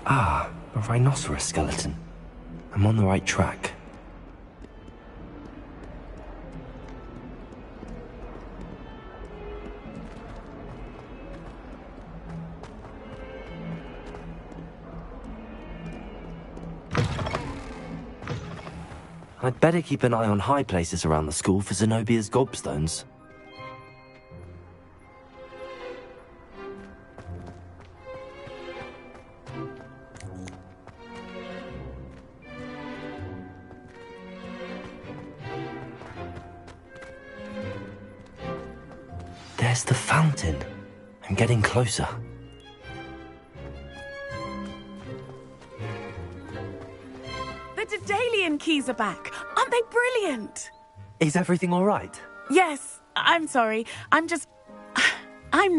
Ah, a rhinoceros skeleton. I'm on the right track. I'd better keep an eye on high places around the school for Zenobia's gobstones. There's the fountain. I'm getting closer. The Daedalian keys are back. Aren't they brilliant? Is everything all right? Yes, I'm sorry. I'm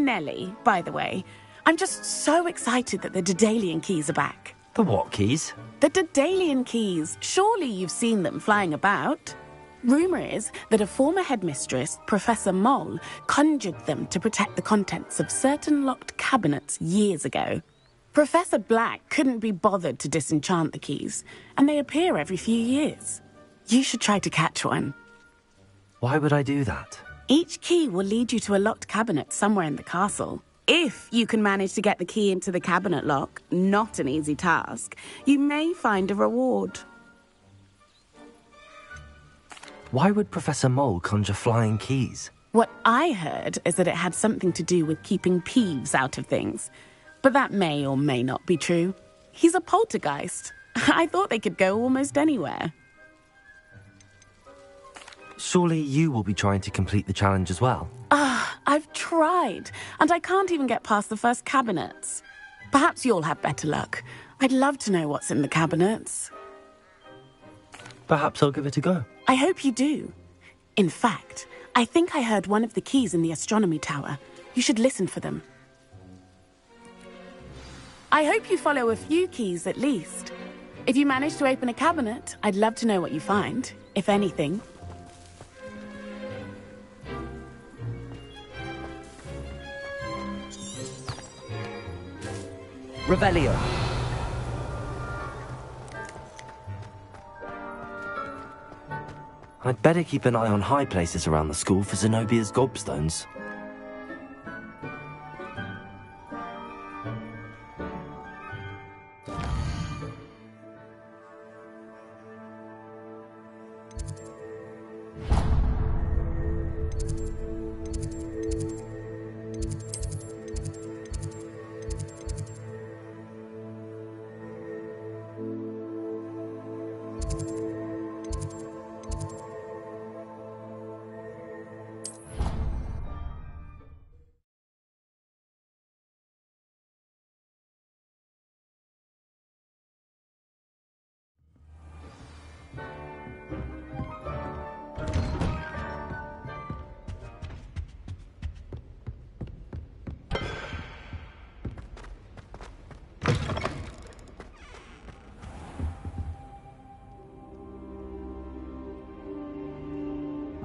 Nellie, by the way. I'm just so excited that the Daedalian keys are back. The what keys? The Daedalian keys. Surely you've seen them flying about. Rumour is that a former headmistress, Professor Moll, conjured them to protect the contents of certain locked cabinets years ago. Professor Black couldn't be bothered to disenchant the keys, and they appear every few years. You should try to catch one. Why would I do that? Each key will lead you to a locked cabinet somewhere in the castle. If you can manage to get the key into the cabinet lock, not an easy task, you may find a reward. Why would Professor Mole conjure flying keys? What I heard is that it had something to do with keeping Peeves out of things. But that may or may not be true. He's a poltergeist. I thought they could go almost anywhere. Surely you will be trying to complete the challenge as well? I've tried, and I can't even get past the first cabinets. Perhaps you'll have better luck. I'd love to know what's in the cabinets. Perhaps I'll give it a go. I hope you do. In fact, I think I heard one of the keys in the astronomy tower. You should listen for them. I hope you follow a few keys at least. If you manage to open a cabinet, I'd love to know what you find, if anything. Revelio. I'd better keep an eye on high places around the school for Zenobia's gobstones.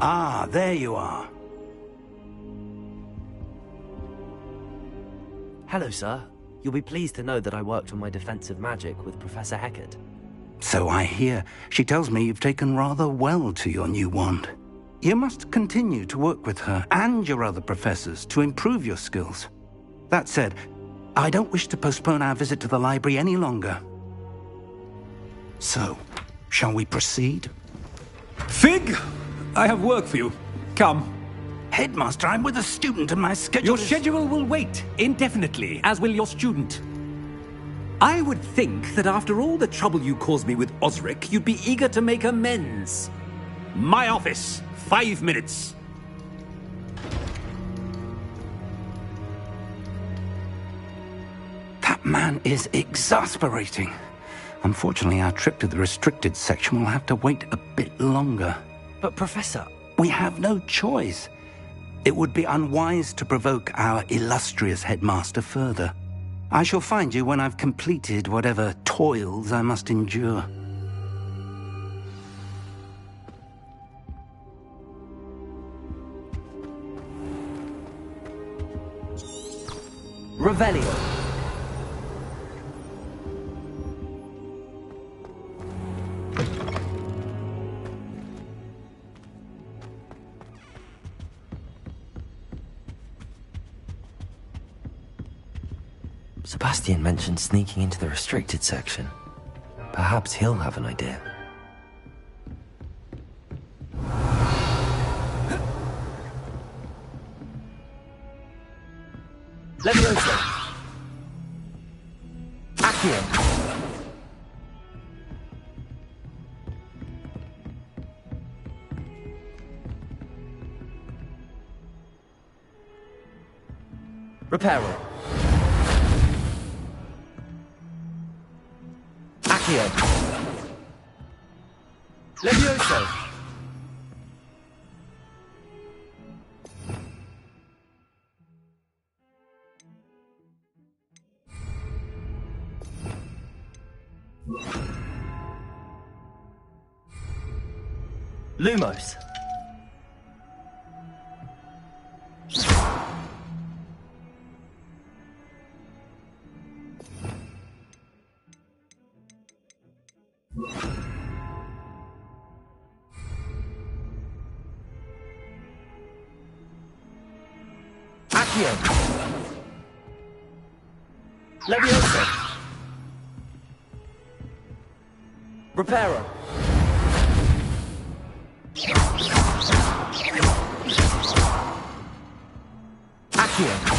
Ah, there you are. Hello, sir. You'll be pleased to know that I worked on my defensive magic with Professor Heckard. So I hear. She tells me you've taken rather well to your new wand. You must continue to work with her and your other professors to improve your skills. That said, I don't wish to postpone our visit to the library any longer. So, shall we proceed? Fig! I have work for you. Come. Headmaster, I'm with a student and my schedule Your schedule will wait indefinitely, as will your student. I would think that after all the trouble you caused me with Osric, you'd be eager to make amends. My office, 5 minutes. That man is exasperating. Unfortunately, our trip to the restricted section will have to wait a bit longer. But, Professor... We have no choice. It would be unwise to provoke our illustrious headmaster further. I shall find you when I've completed whatever toils I must endure. Revelio. Sebastian mentioned sneaking into the restricted section. Perhaps he'll have an idea. Levioso! Accio! Reparo. Accio. Levioso. Lumos. Accio. Levioso. Reparo. Accio.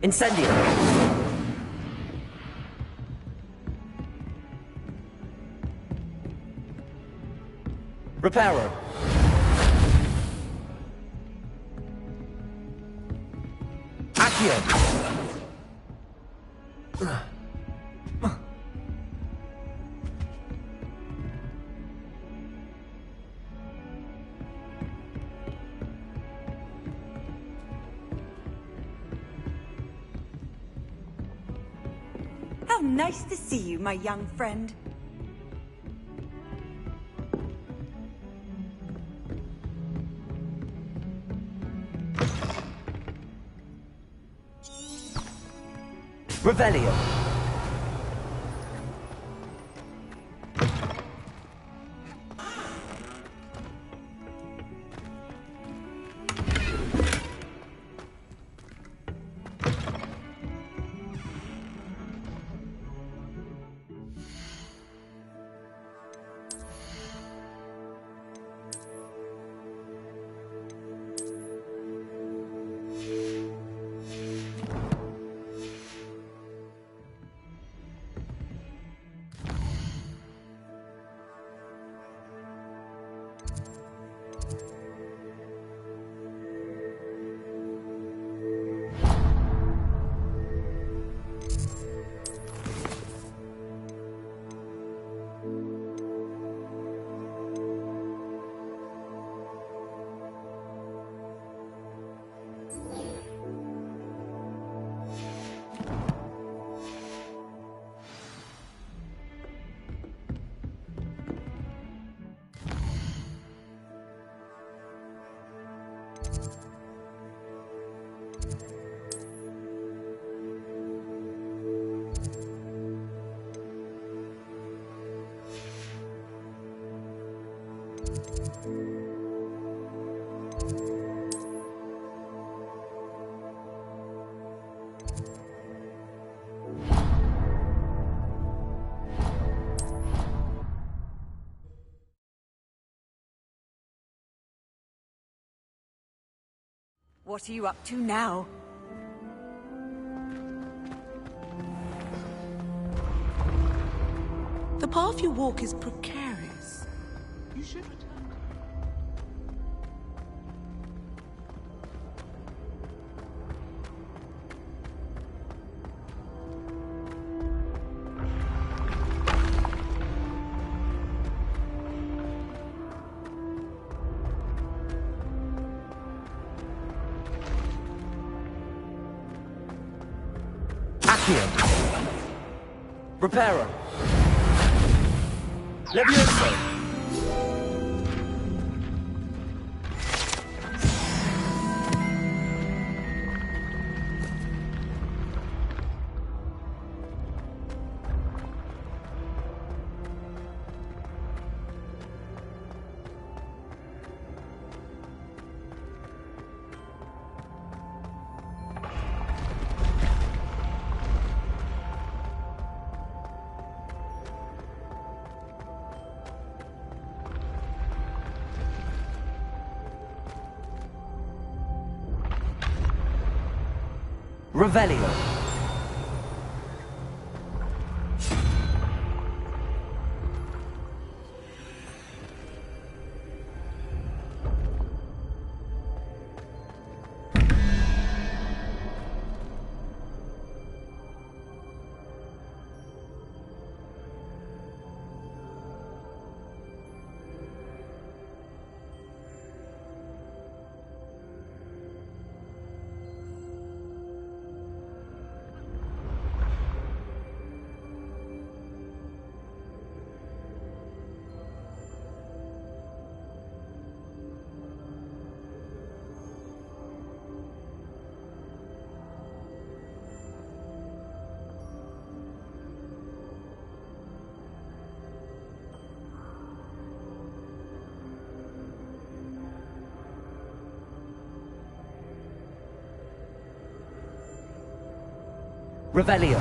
Incendio. Reparo. Accio. How nice to see you, my young friend. Revelio. What are you up to now? The path you walk is precarious. You should return. Accio. Reparo. Levioso. Revelio. Revelio.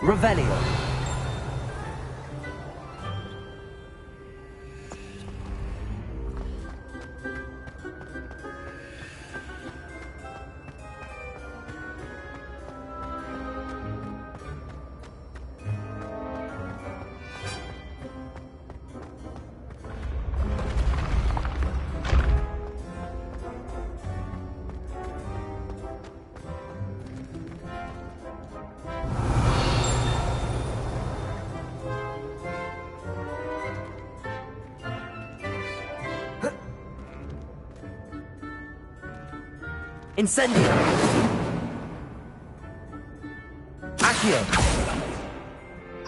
Revelio. Incendio! Accio!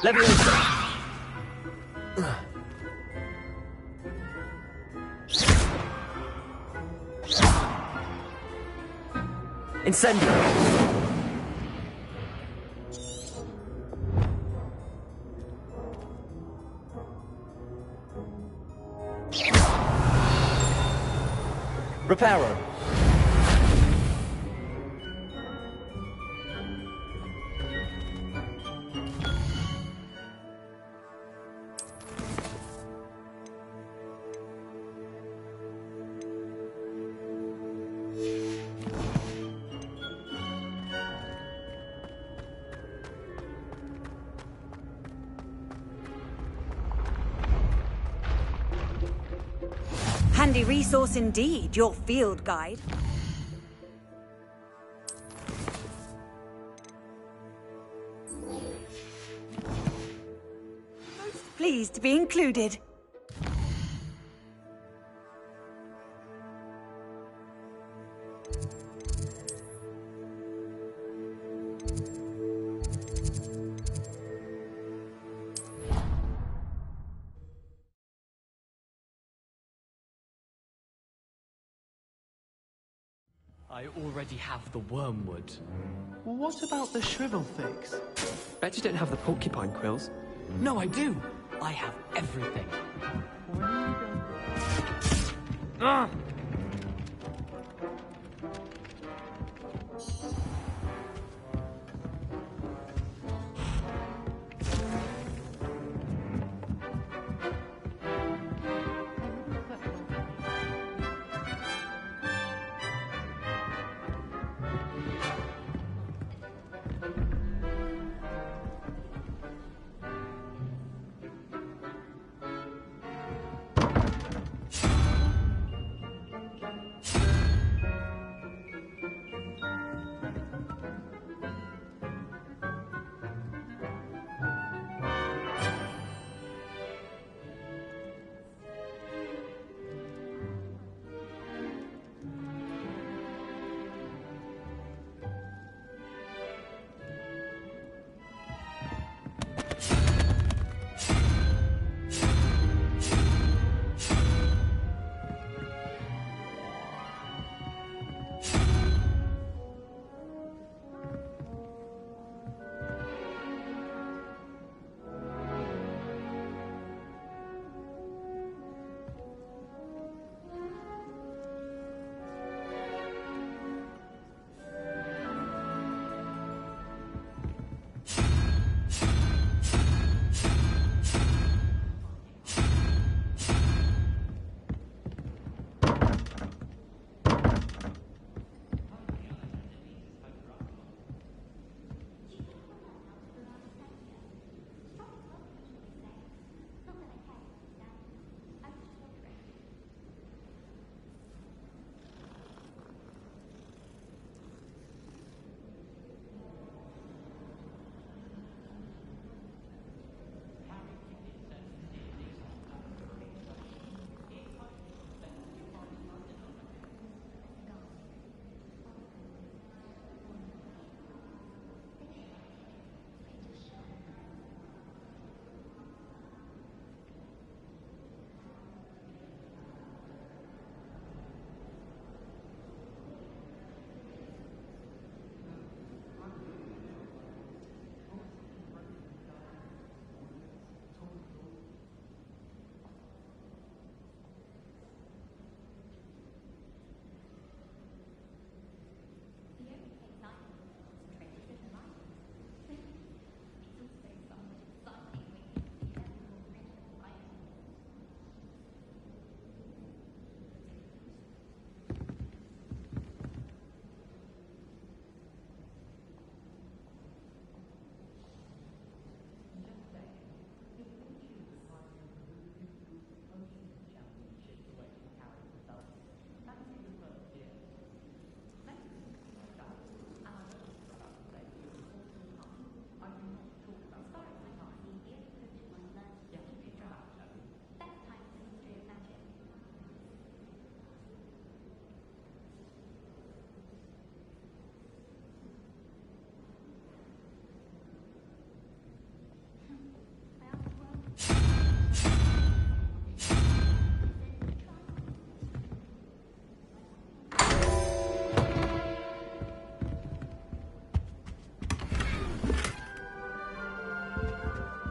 Leviosa! Incendio! Reparo! Handy resource indeed, your field guide. Most pleased to be included. I already have the wormwood. What about the shrivel figs? Bet you don't have the porcupine quills. No, I do. I have everything. Ah!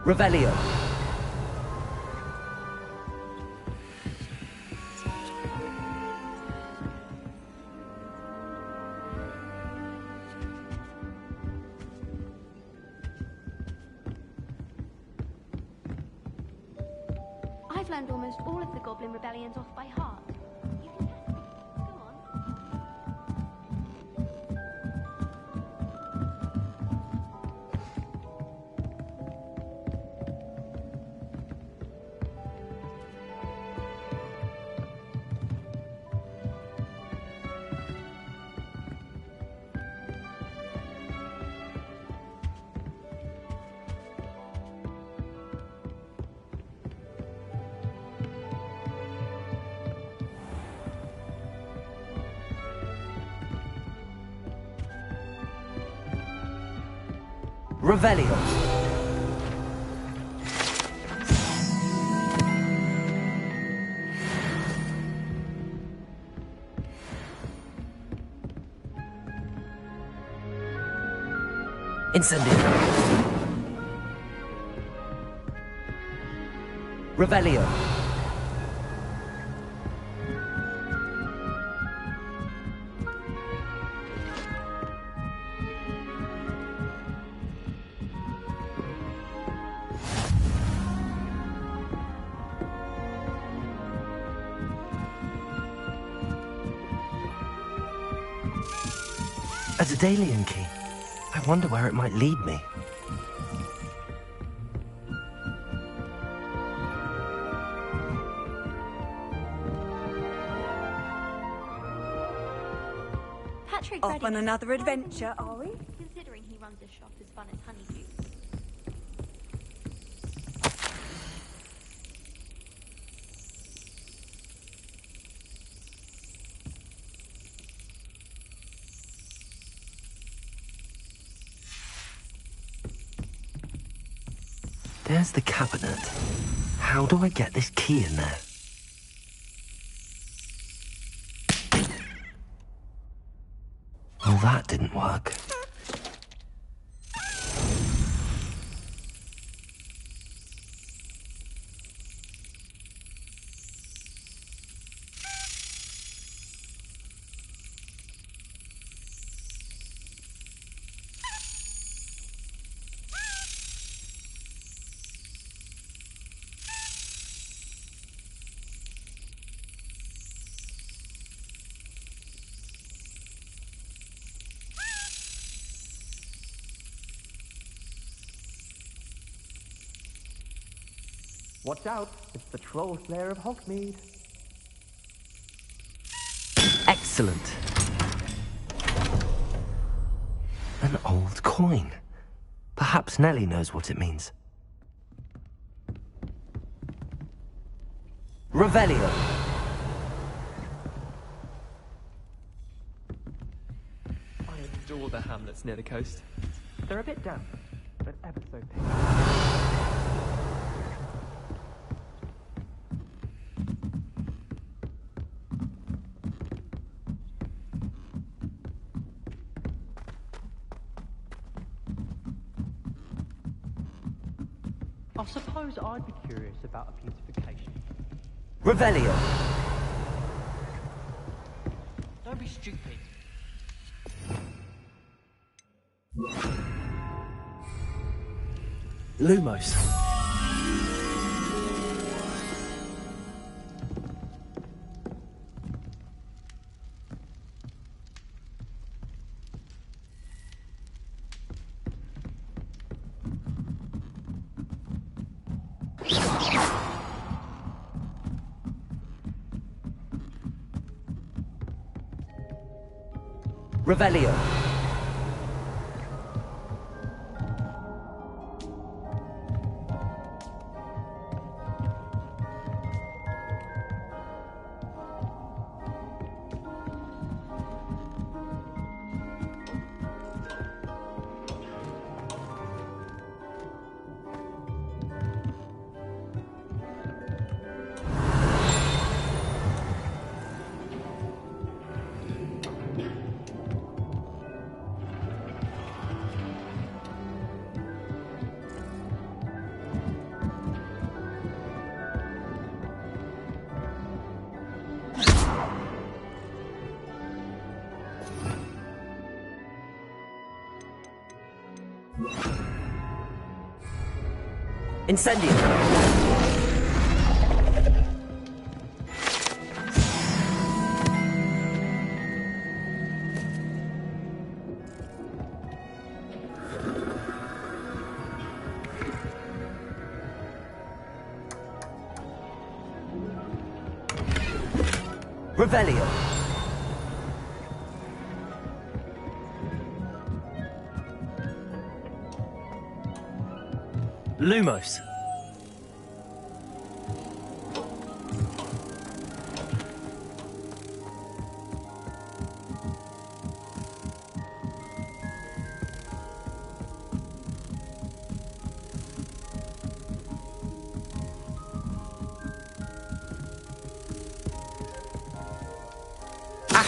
Revelio. I've learned almost all of the Goblin rebellions off by heart. You can test me. Go on. Revelio. Incendio. Revelio. A Daedalian key. I wonder where it might lead me. Patrick Off on another adventure, are we? Considering he runs a shop as fun as Honeydew. There's the cabinet. How do I get this key in there? Well, that didn't work. Watch out, it's the troll slayer of Hogsmeade. Excellent. An old coin. Perhaps Nellie knows what it means. Revelio. I adore the hamlets near the coast. They're a bit damp, but ever so pink. I suppose I'd be curious about a beautification. Revelio. Don't be stupid. Lumos. Revelio. Incendio. Revelio. Lumos.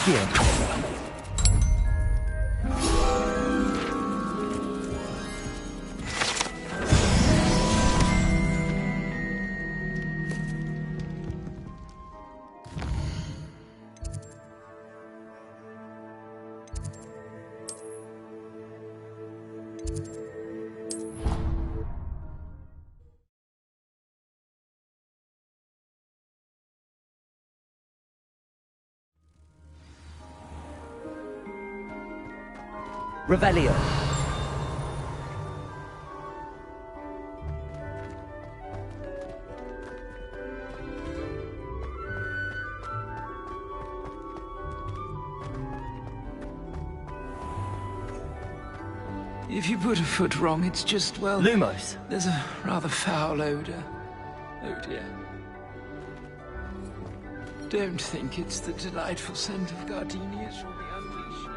Accio. Revelio. If you put a foot wrong, it's just, well... Lumos. There's a rather foul odor. Oh dear. Don't think it's the delightful scent of gardenias from the unleashed.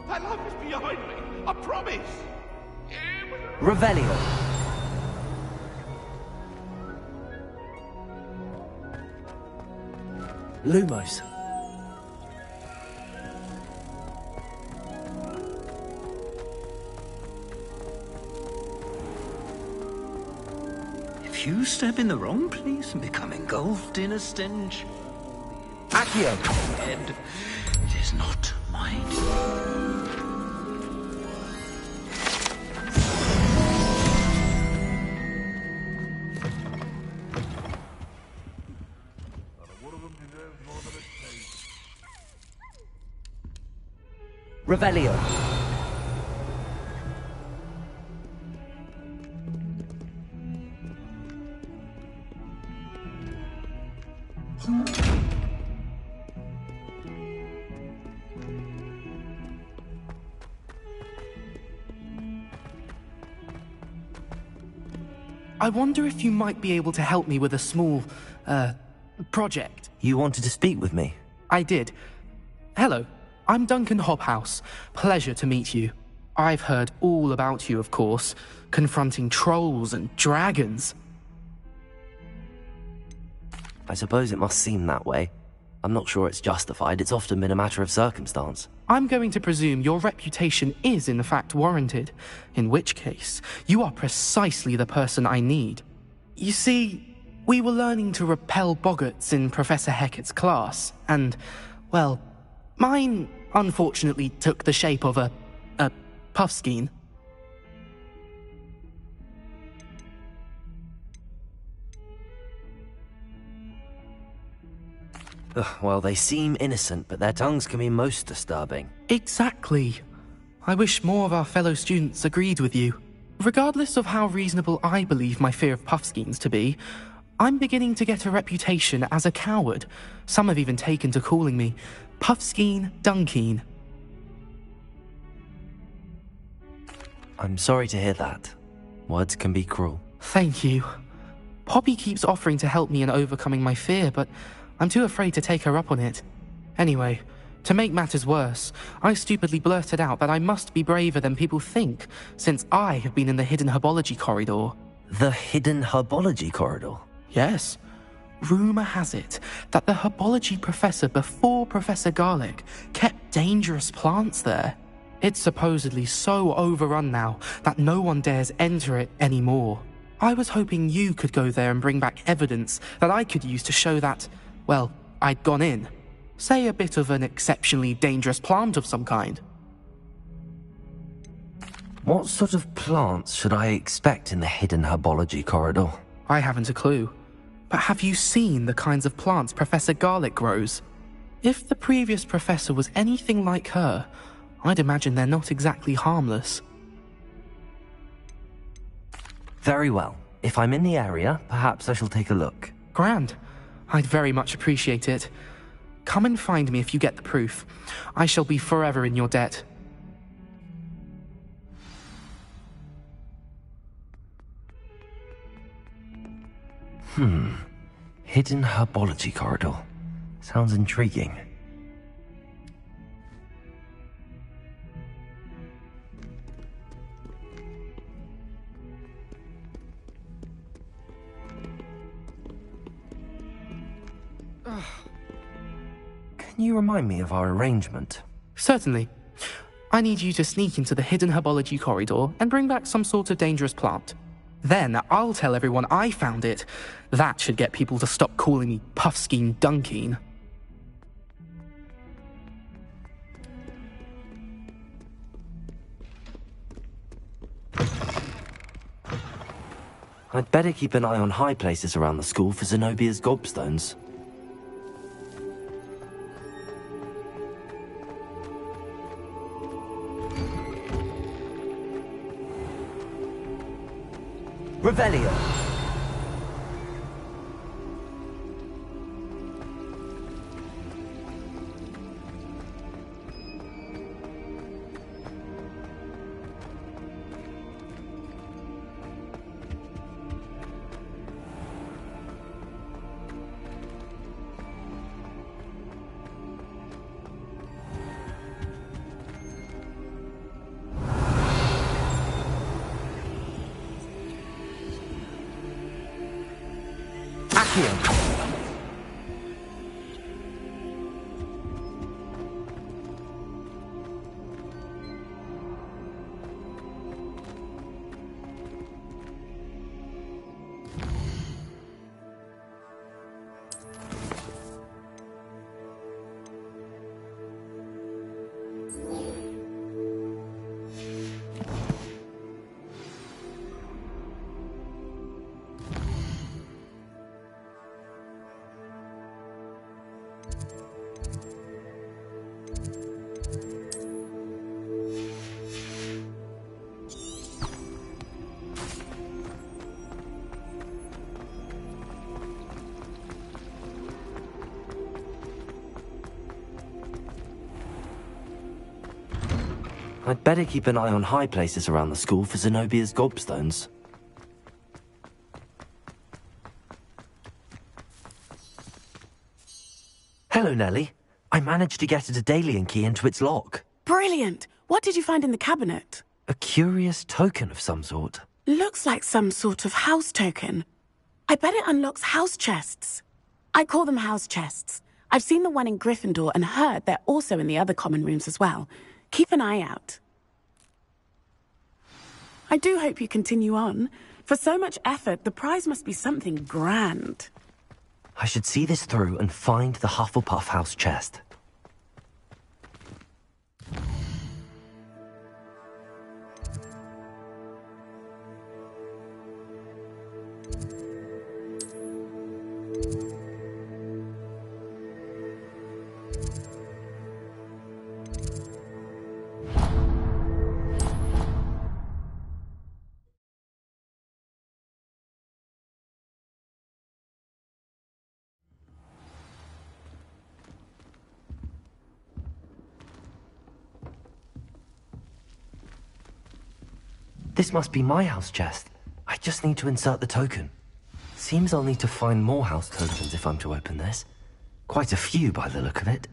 That lamp is behind me, I promise! Revelio. Lumos. If you step in the wrong place and become engulfed in a stench... Accio. Dead. It is not mine. Revelio. I wonder if you might be able to help me with a small, project. You wanted to speak with me? I did. Hello, I'm Duncan Hobhouse. Pleasure to meet you. I've heard all about you, of course, confronting trolls and dragons. I suppose it must seem that way. I'm not sure it's justified. It's often been a matter of circumstance. I'm going to presume your reputation is in fact warranted, in which case, you are precisely the person I need. You see, we were learning to repel boggarts in Professor Hecat's class, and, well, mine unfortunately took the shape of a puffskein. Well, they seem innocent, but their tongues can be most disturbing. Exactly. I wish more of our fellow students agreed with you. Regardless of how reasonable I believe my fear of puffskeins to be, I'm beginning to get a reputation as a coward. Some have even taken to calling me Puffskeen Dunkeen. I'm sorry to hear that. Words can be cruel. Thank you. Poppy keeps offering to help me in overcoming my fear, but I'm too afraid to take her up on it. Anyway, to make matters worse, I stupidly blurted out that I must be braver than people think, since I have been in the hidden herbology corridor. The hidden herbology corridor? Yes. Rumour has it that the herbology professor before Professor Garlic kept dangerous plants there. It's supposedly so overrun now that no one dares enter it anymore. I was hoping you could go there and bring back evidence that I could use to show that, well, I'd gone in. Say a bit of an exceptionally dangerous plant of some kind. What sort of plants should I expect in the hidden herbology corridor? I haven't a clue. But have you seen the kinds of plants Professor Garlic grows? If the previous professor was anything like her, I'd imagine they're not exactly harmless. Very well. If I'm in the area, perhaps I shall take a look. Grand. I'd very much appreciate it. Come and find me if you get the proof. I shall be forever in your debt. Hidden herbology corridor. Sounds intriguing. Can you remind me of our arrangement? Certainly. I need you to sneak into the hidden herbology corridor and bring back some sort of dangerous plant. Then I'll tell everyone I found it. That should get people to stop calling me Puffskein Dunkeen. I'd better keep an eye on high places around the school for Zenobia's gobstones. Revelio! I'd better keep an eye on high places around the school for Zenobia's gobstones. Hello, Nellie. I managed to get a Daedalian key into its lock. Brilliant! What did you find in the cabinet? A curious token of some sort. Looks like some sort of house token. I bet it unlocks house chests. I call them house chests. I've seen the one in Gryffindor and heard they're also in the other common rooms as well. Keep an eye out. I do hope you continue on. For so much effort, the prize must be something grand. I should see this through and find the Hufflepuff house chest. This must be my house chest. I just need to insert the token. Seems I'll need to find more house tokens if I'm to open this. Quite a few by the look of it.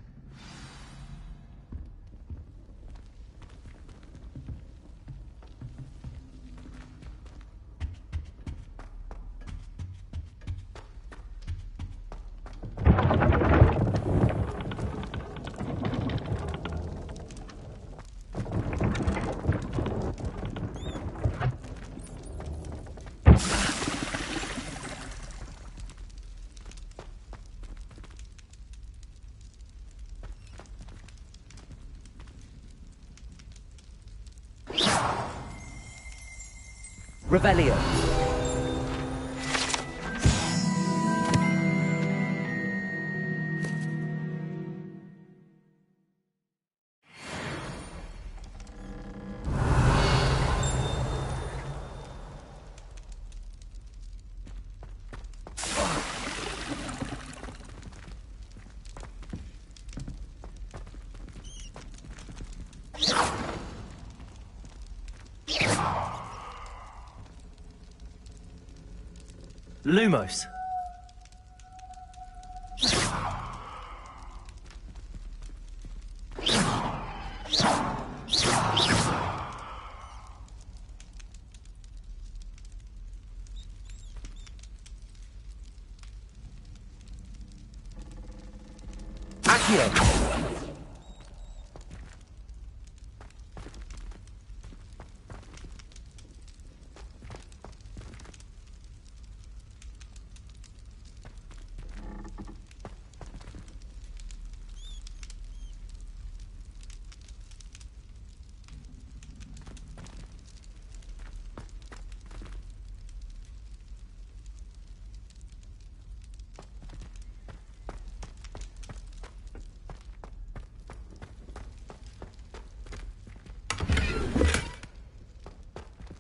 Revelio. Lumos. Accio!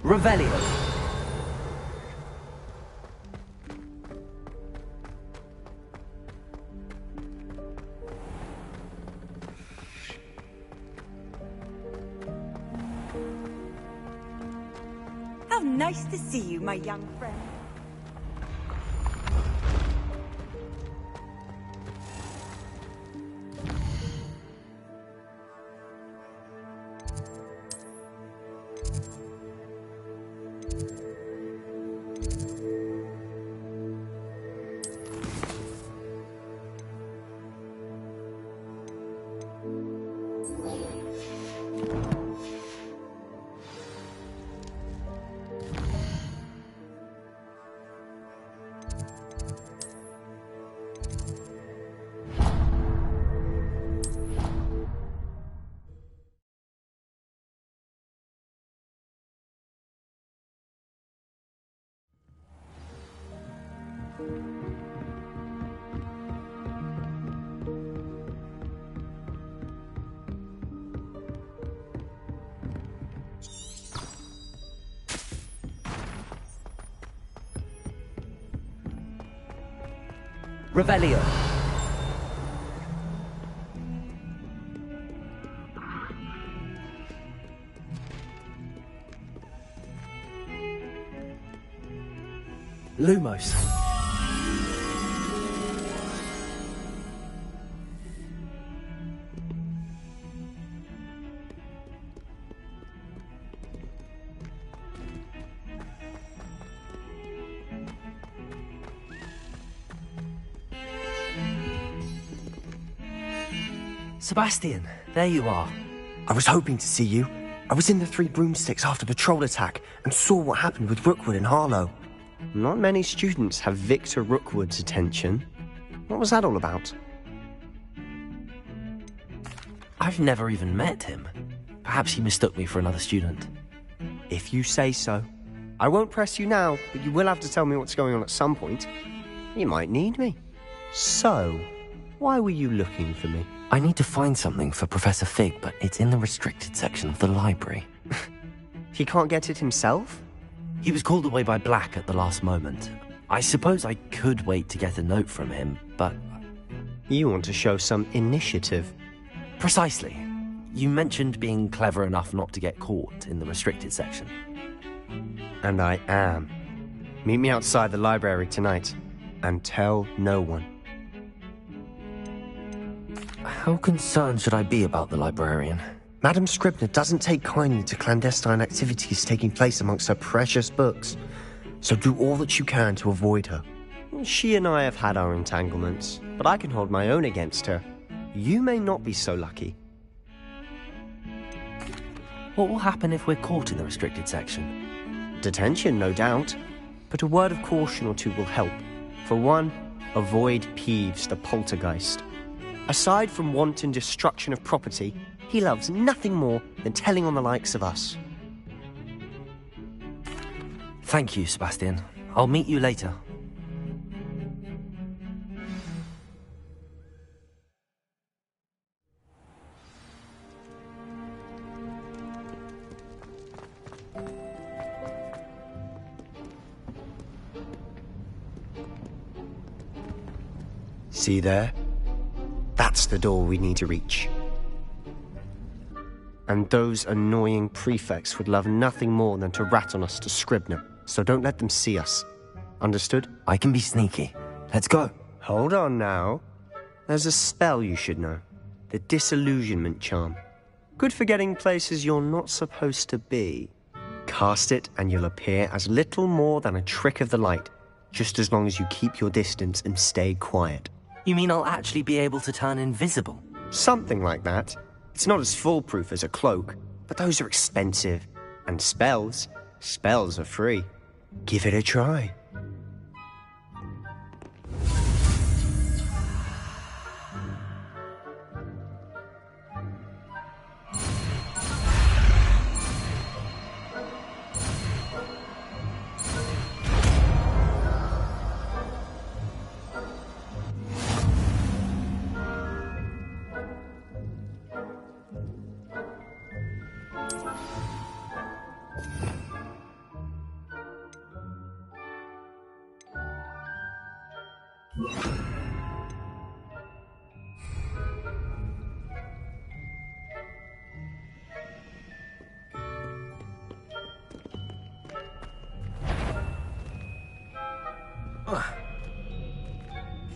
Revelio. How nice to see you, my young friend. Revelio. Lumos. Sebastian, there you are. I was hoping to see you. I was in the Three Broomsticks after the troll attack and saw what happened with Rookwood and Harlow. Not many students have Victor Rookwood's attention. What was that all about? I've never even met him. Perhaps he mistook me for another student. If you say so. I won't press you now, but you will have to tell me what's going on at some point. You might need me. So, why were you looking for me? I need to find something for Professor Fig, but it's in the restricted section of the library. He can't get it himself? He was called away by Black at the last moment. I suppose I could wait to get a note from him, but... You want to show some initiative. Precisely. You mentioned being clever enough not to get caught in the restricted section. And I am. Meet me outside the library tonight, and tell no one. How concerned should I be about the librarian? Madam Scribner doesn't take kindly to clandestine activities taking place amongst her precious books, so do all that you can to avoid her. She and I have had our entanglements, but I can hold my own against her. You may not be so lucky. What will happen if we're caught in the restricted section? Detention, no doubt, but a word of caution or two will help. For one, avoid Peeves, the poltergeist. Aside from wanton destruction of property, he loves nothing more than telling on the likes of us. Thank you, Sebastian. I'll meet you later. See there? That's the door we need to reach. And those annoying prefects would love nothing more than to rat on us to Scribner, so don't let them see us. Understood? I can be sneaky. Let's go. Hold on now. There's a spell you should know. The Disillusionment Charm. Good for getting places you're not supposed to be. Cast it and you'll appear as little more than a trick of the light, just as long as you keep your distance and stay quiet. You mean I'll actually be able to turn invisible? Something like that. It's not as foolproof as a cloak, but those are expensive. And spells are free. Give it a try.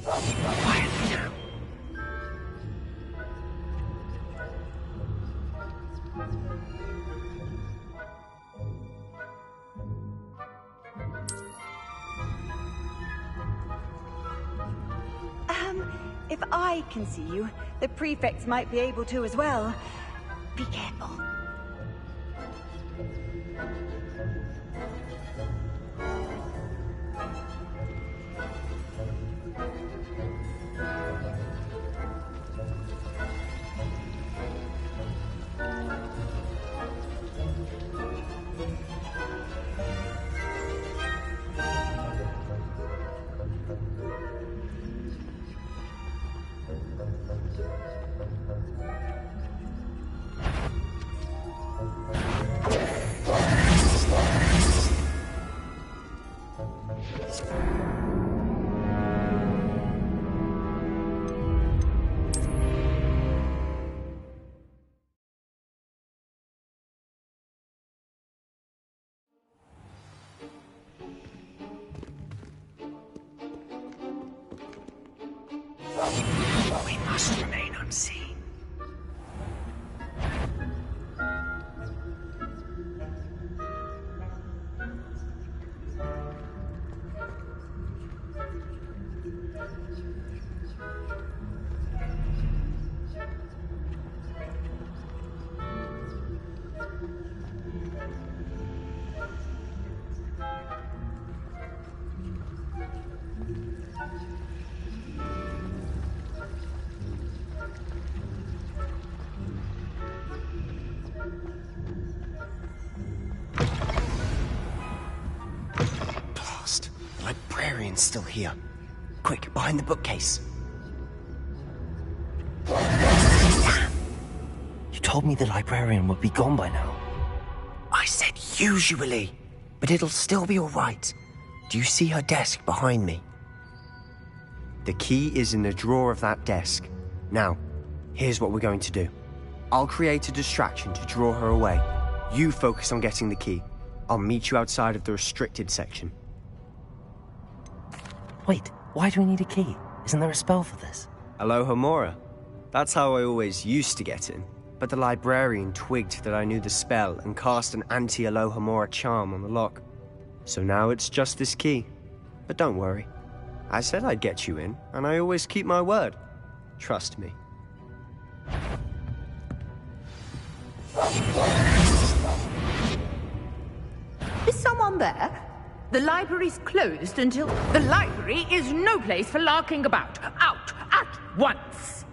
Quietly now. If I can see you, the prefects might be able to as well. Be careful. We must remain unseen. The librarian's still here. Quick, behind the bookcase. Damn! You told me the librarian would be gone by now. I said usually, but it'll still be alright. Do you see her desk behind me? The key is in the drawer of that desk. Now, here's what we're going to do. I'll create a distraction to draw her away. You focus on getting the key. I'll meet you outside of the restricted section. Wait, why do we need a key? Isn't there a spell for this? Alohomora. That's how I always used to get in. But the librarian twigged that I knew the spell and cast an anti-Alohomora charm on the lock. So now it's just this key. But don't worry. I said I'd get you in, and I always keep my word. Trust me. Is someone there? The library's closed until... The library is no place for larking about. Out at once!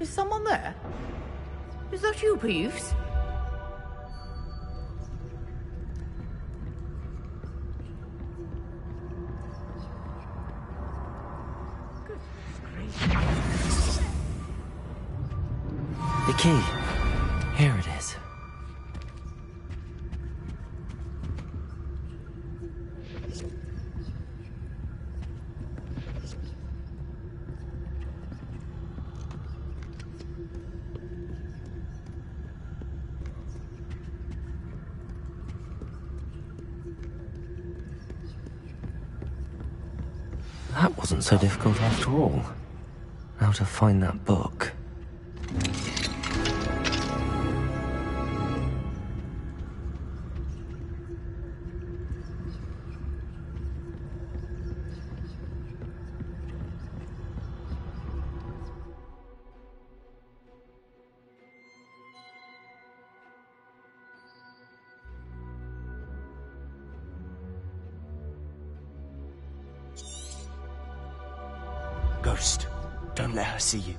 Is someone there? Is that you, Peeves? The key. Here it is. That wasn't so difficult after all. How to find that book. Ghost, don't let her see you.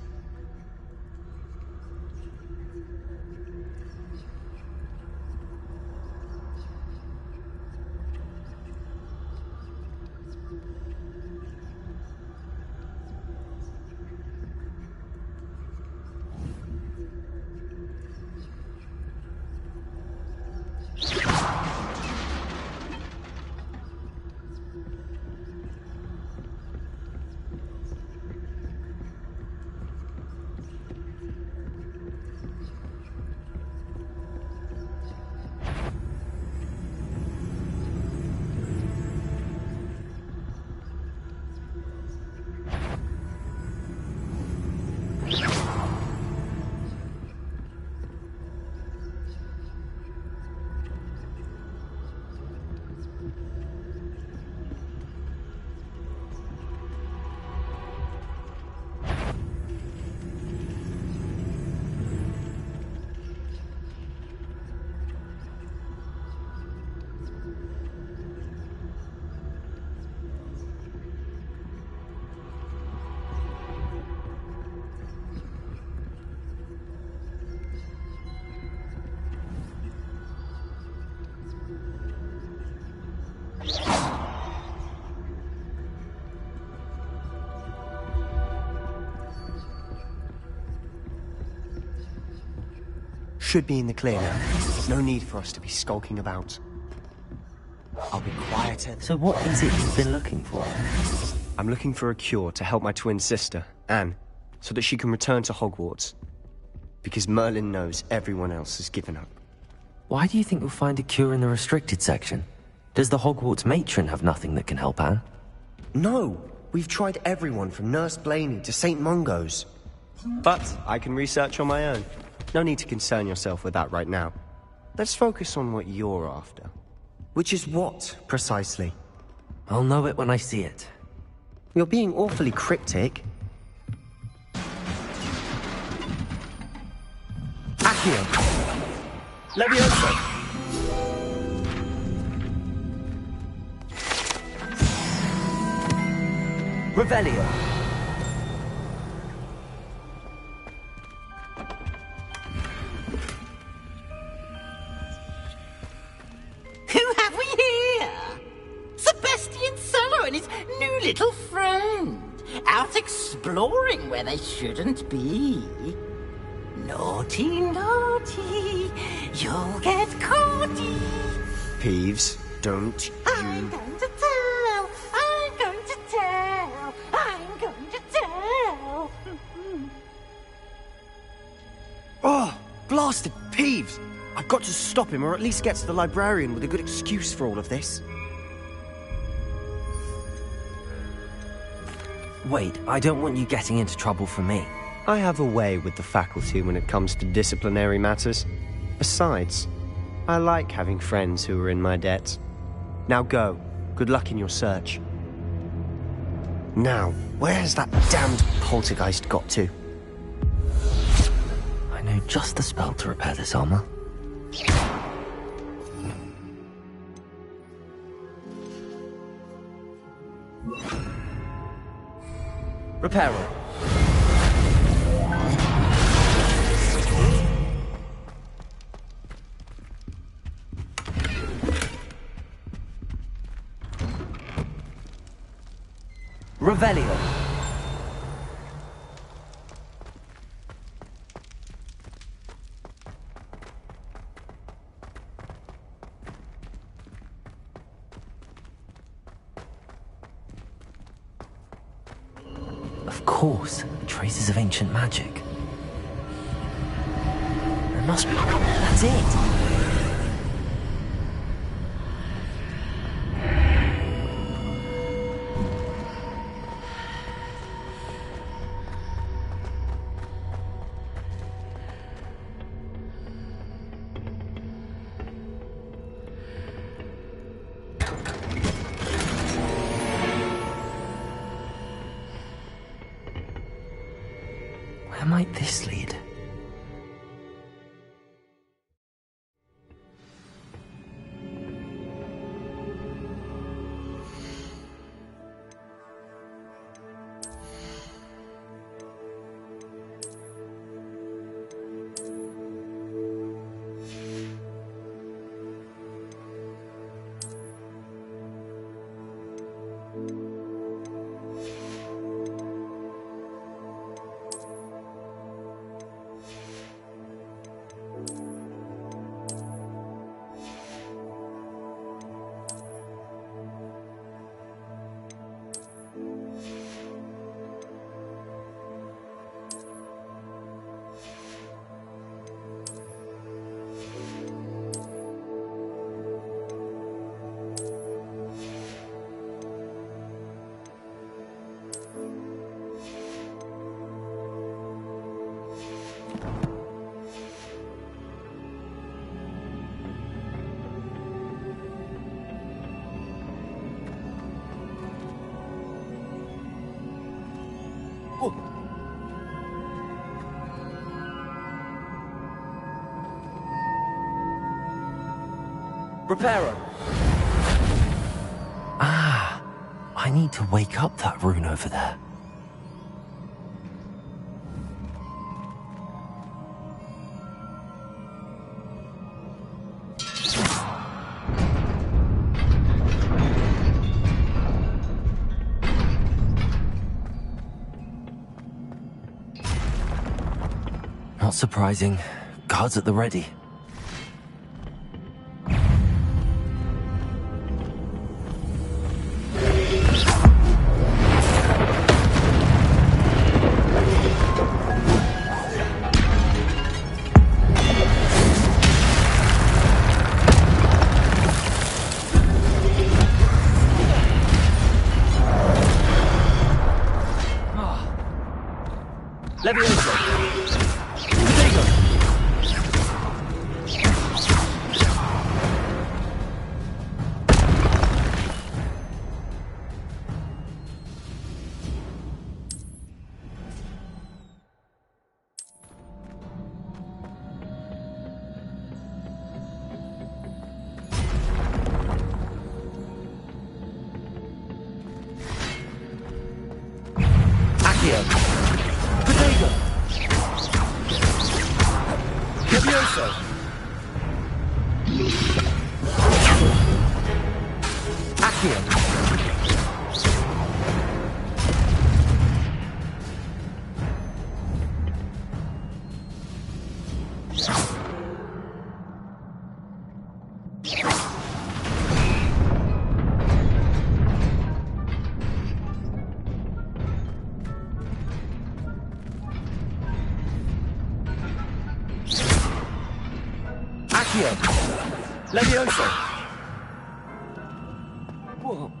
Should be in the clear now. No need for us to be skulking about. I'll be quieter. So what is it you've been looking for? I'm looking for a cure to help my twin sister, Anne, so that she can return to Hogwarts. Because Merlin knows everyone else has given up. Why do you think we'll find a cure in the restricted section? Does the Hogwarts matron have nothing that can help Anne? No! We've tried everyone from Nurse Blaney to St. Mungo's. But I can research on my own. No need to concern yourself with that right now. Let's focus on what you're after. Which is what, precisely? I'll know it when I see it. You're being awfully cryptic. Accio! Levioso! Revelio! Who have we here? Sebastian Solo and his new little friend. Out exploring where they shouldn't be. Naughty, naughty. You'll get caughty. Peeves, don't you... I'm going to tell. I'm going to tell. I'm going to tell. Oh, blasted Peeves! I've got to stop him, or at least get to the librarian with a good excuse for all of this. Wait, I don't want you getting into trouble for me. I have a way with the faculty when it comes to disciplinary matters. Besides, I like having friends who are in my debt. Now go. Good luck in your search. Now, where's that damned poltergeist got to? I know just the spell to repair this armor. Reparo. Revelio. Of course, traces of ancient magic. There must be. That's it. Where might this lead? Reparo. Ah, I need to wake up that rune over there. Not surprising. Guards at the ready. Levioso! Whoa.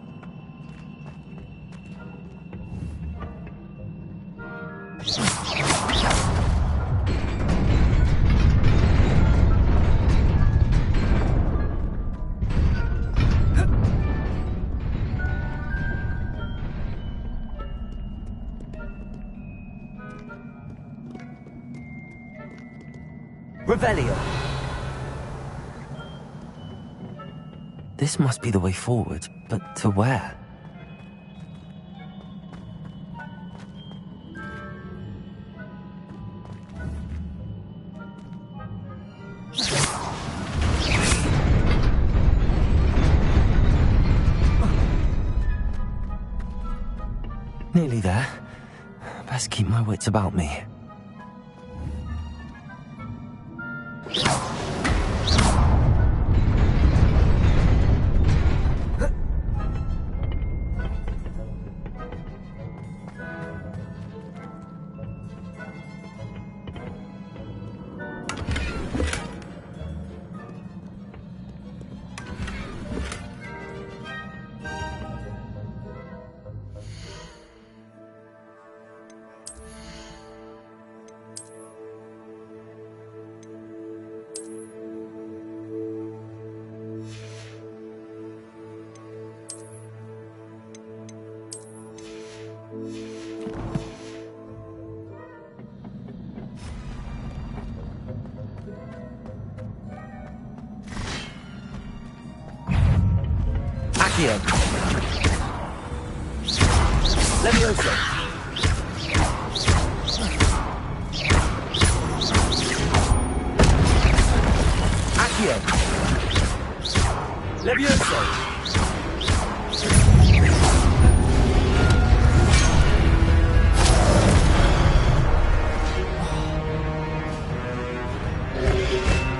Revelio. This must be the way forward, but to where? Nearly there. Best keep my wits about me. Accio. Levioso. Accio. Levioso.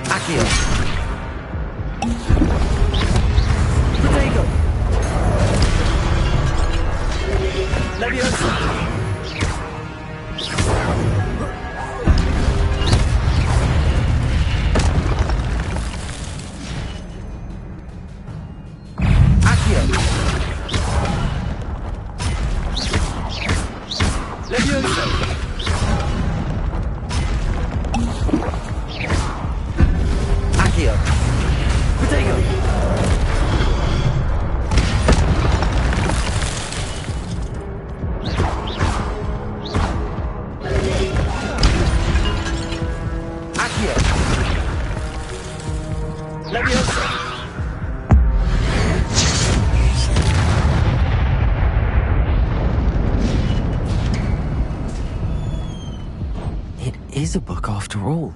Accio. Protego. Levioso. Accio. Levioso. Accio. Protego. Accio. Levioso. It is a book after all.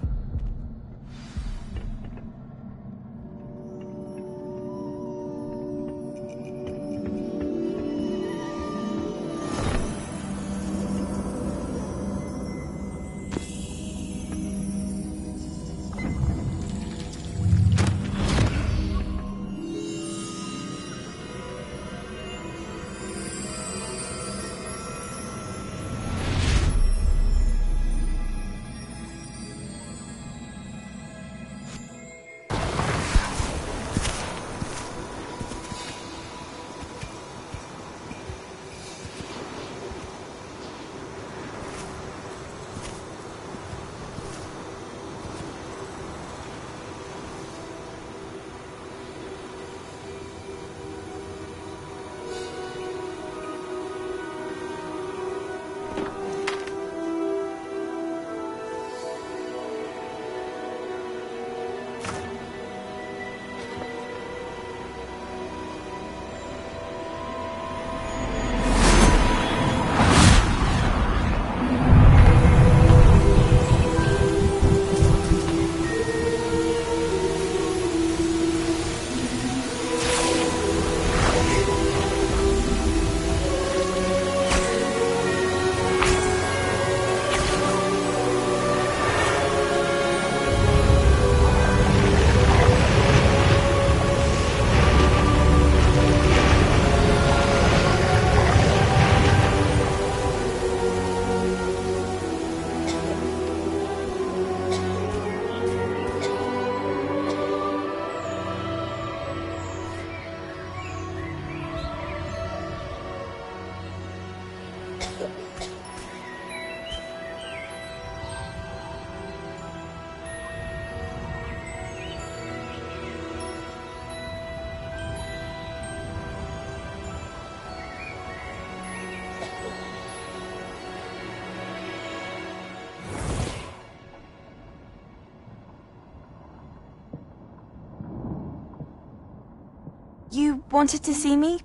You wanted to see me?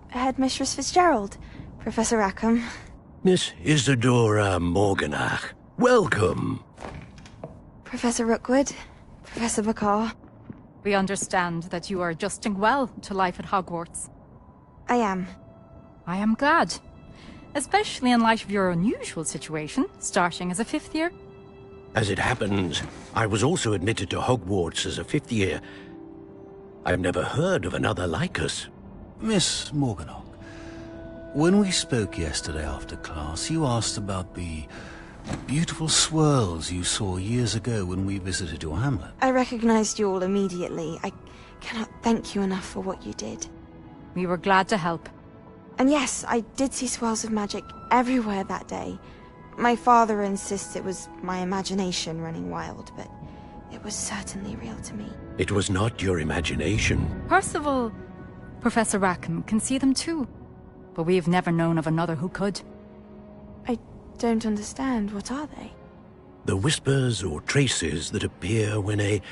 Headmistress Fitzgerald? Professor Rackham? Miss Isadora Morganach, welcome. Professor Rookwood? Professor Bakar? We understand that you are adjusting well to life at Hogwarts. I am. I am glad. Especially in light of your unusual situation, starting as a 5th year. As it happens, I was also admitted to Hogwarts as a 5th year. I've never heard of another like us. Miss Morganach, when we spoke yesterday after class, you asked about the beautiful swirls you saw years ago when we visited your hamlet. I recognized you all immediately. I cannot thank you enough for what you did. We were glad to help. And yes, I did see swirls of magic everywhere that day. My father insists it was my imagination running wild, but it was certainly real to me. It was not your imagination. Percival, Professor Rackham can see them too. But we have never known of another who could. I don't understand. What are they? The whispers or traces that appear when a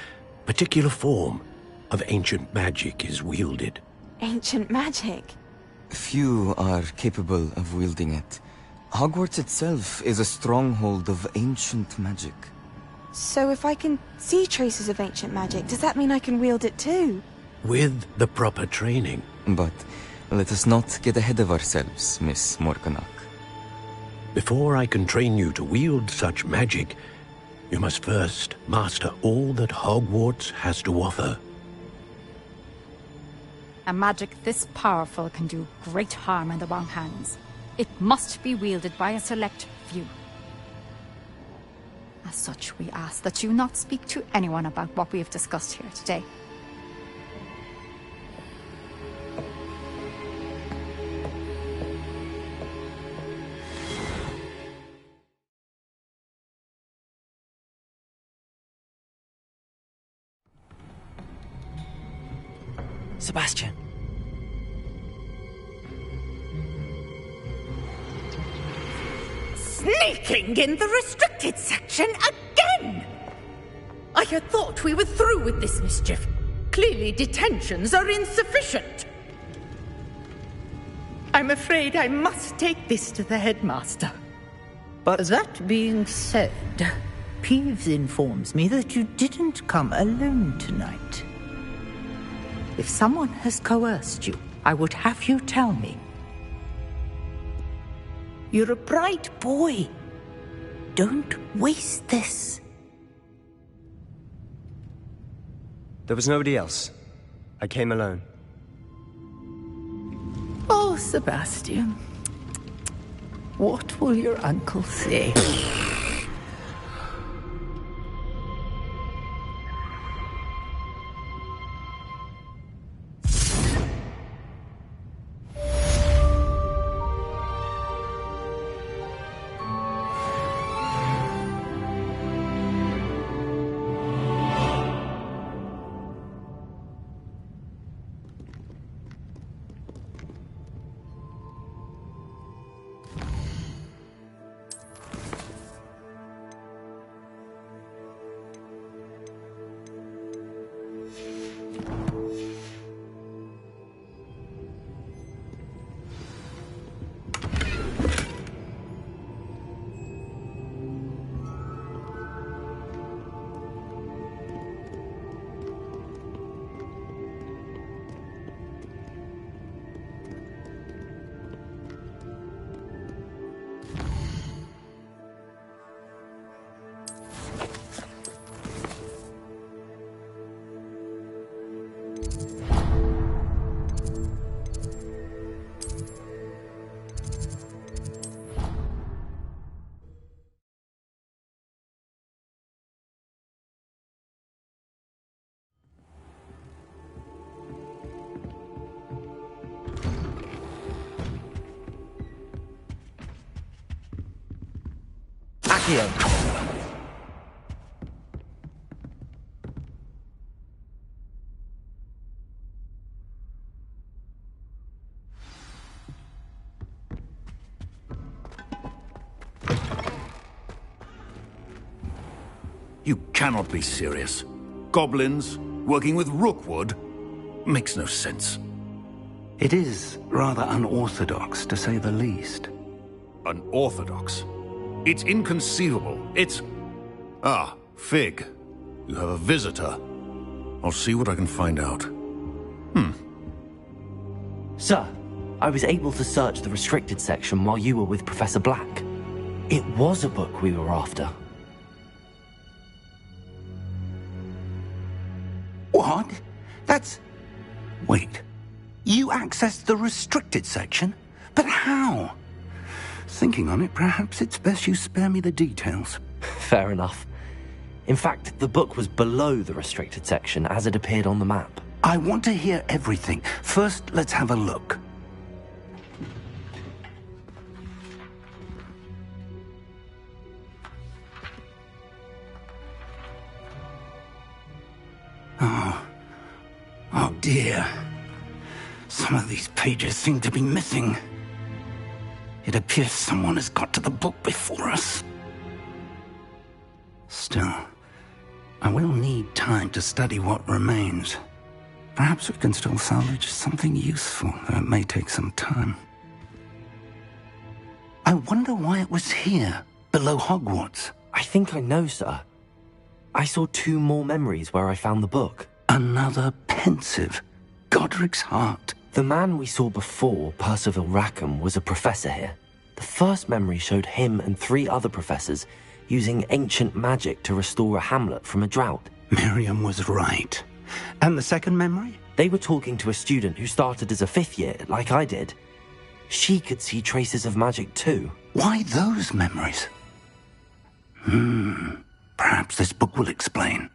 particular form of ancient magic is wielded. ancient magic. Few are capable of wielding it. Hogwarts itself is a stronghold of ancient magic. So if I can see traces of ancient magic, does that mean I can wield it too? With the proper training. But let us not get ahead of ourselves, Miss Morganach. Before I can train you to wield such magic, you must first master all that Hogwarts has to offer. A magic this powerful can do great harm in the wrong hands. It must be wielded by a select few. As such, we ask that you not speak to anyone about what we have discussed here today. Sebastian. Sneaking in the restricted section again! I had thought we were through with this mischief. Clearly detentions are insufficient. I'm afraid I must take this to the headmaster. But that being said, Peeves informs me that you didn't come alone tonight. If someone has coerced you, I would have you tell me. You're a bright boy. Don't waste this. There was nobody else. I came alone. Oh, Sebastian. What will your uncle say? You cannot be serious. Goblins working with Rookwood? Makes no sense. It is rather unorthodox, to say the least. Unorthodox? It's inconceivable. It's... Ah, Fig. You have a visitor. I'll see what I can find out. Sir, I was able to search the restricted section while you were with Professor Black. It was a book we were after. What? That's... Wait. You accessed the restricted section? But how? Thinking on it, perhaps it's best you spare me the details. Fair enough. In fact, the book was below the restricted section as it appeared on the map. I want to hear everything. First, let's have a look. Oh dear. Some of these pages seem to be missing. It appears someone has got to the book before us. Still, I will need time to study what remains. Perhaps we can still salvage something useful, though it may take some time. I wonder why it was here, below Hogwarts. I think I know, sir. I saw 2 more memories where I found the book. Another pensive. Godric's heart. The man we saw before, Percival Rackham, was a professor here. The first memory showed him and 3 other professors using ancient magic to restore a hamlet from a drought. Miriam was right. And the second memory? They were talking to a student who started as a 5th year, like I did. She could see traces of magic too. Why those memories? Perhaps this book will explain.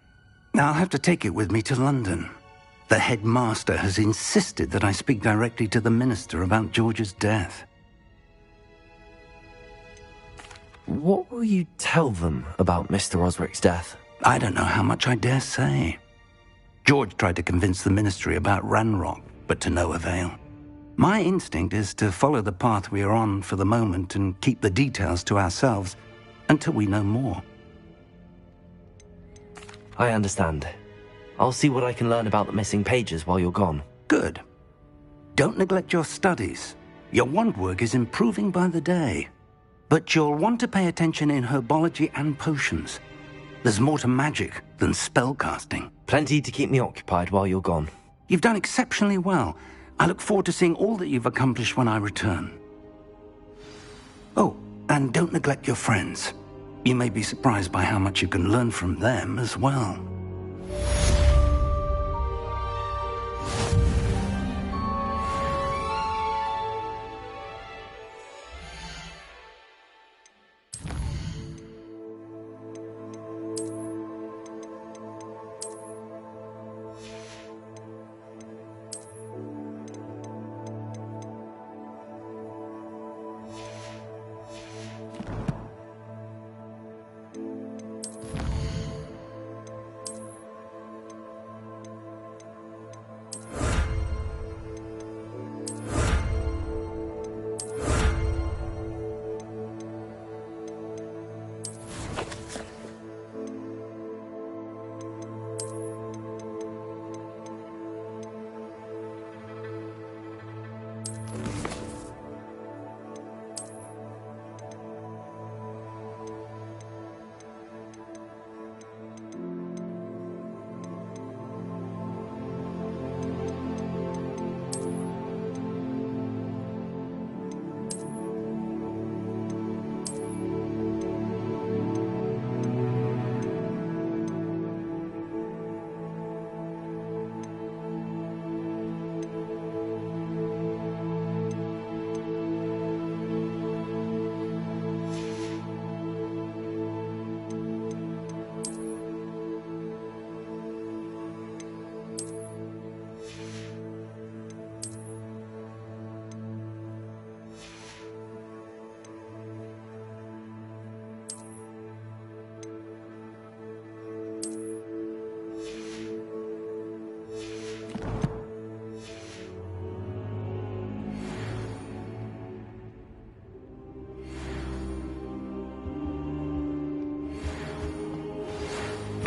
I'll have to take it with me to London. The headmaster has insisted that I speak directly to the minister about George's death. What will you tell them about Mr. Osric's death? I don't know how much I dare say. George tried to convince the ministry about Ranrock, but to no avail. My instinct is to follow the path we are on for the moment and keep the details to ourselves until we know more. I understand. I'll see what I can learn about the missing pages while you're gone. Good. Don't neglect your studies. Your wand work is improving by the day. But you'll want to pay attention in herbology and potions. There's more to magic than spellcasting. Plenty to keep me occupied while you're gone. You've done exceptionally well. I look forward to seeing all that you've accomplished when I return. Oh, and don't neglect your friends. You may be surprised by how much you can learn from them as well.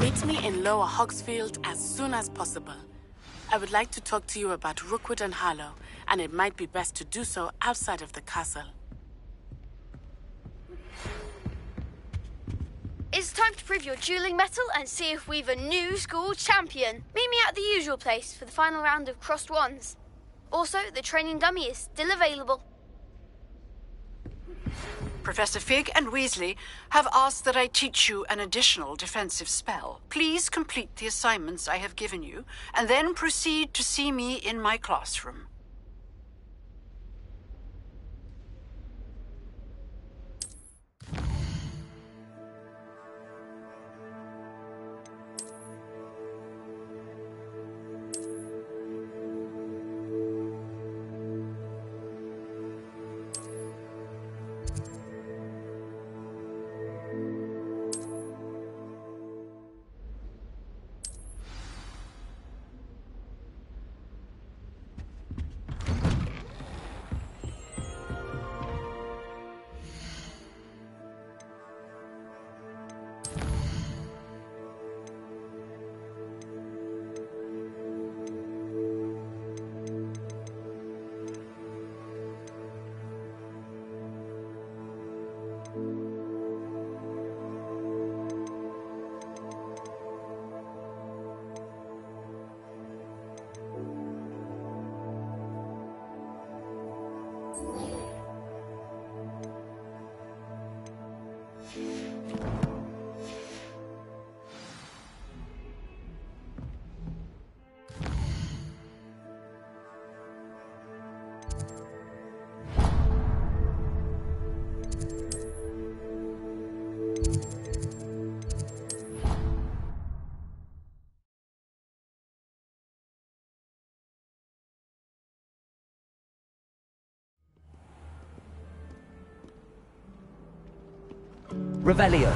Meet me in Lower Hogsfield as soon as possible. I would like to talk to you about Rookwood and Harlow, and it might be best to do so outside of the castle. It's time to prove your dueling mettle and see if we've a new school champion. Meet me at the usual place for the final round of crossed wands. Also, the training dummy is still available. Professor Fig and Weasley have asked that I teach you an additional defensive spell. Please complete the assignments I have given you, and then proceed to see me in my classroom. Revelio.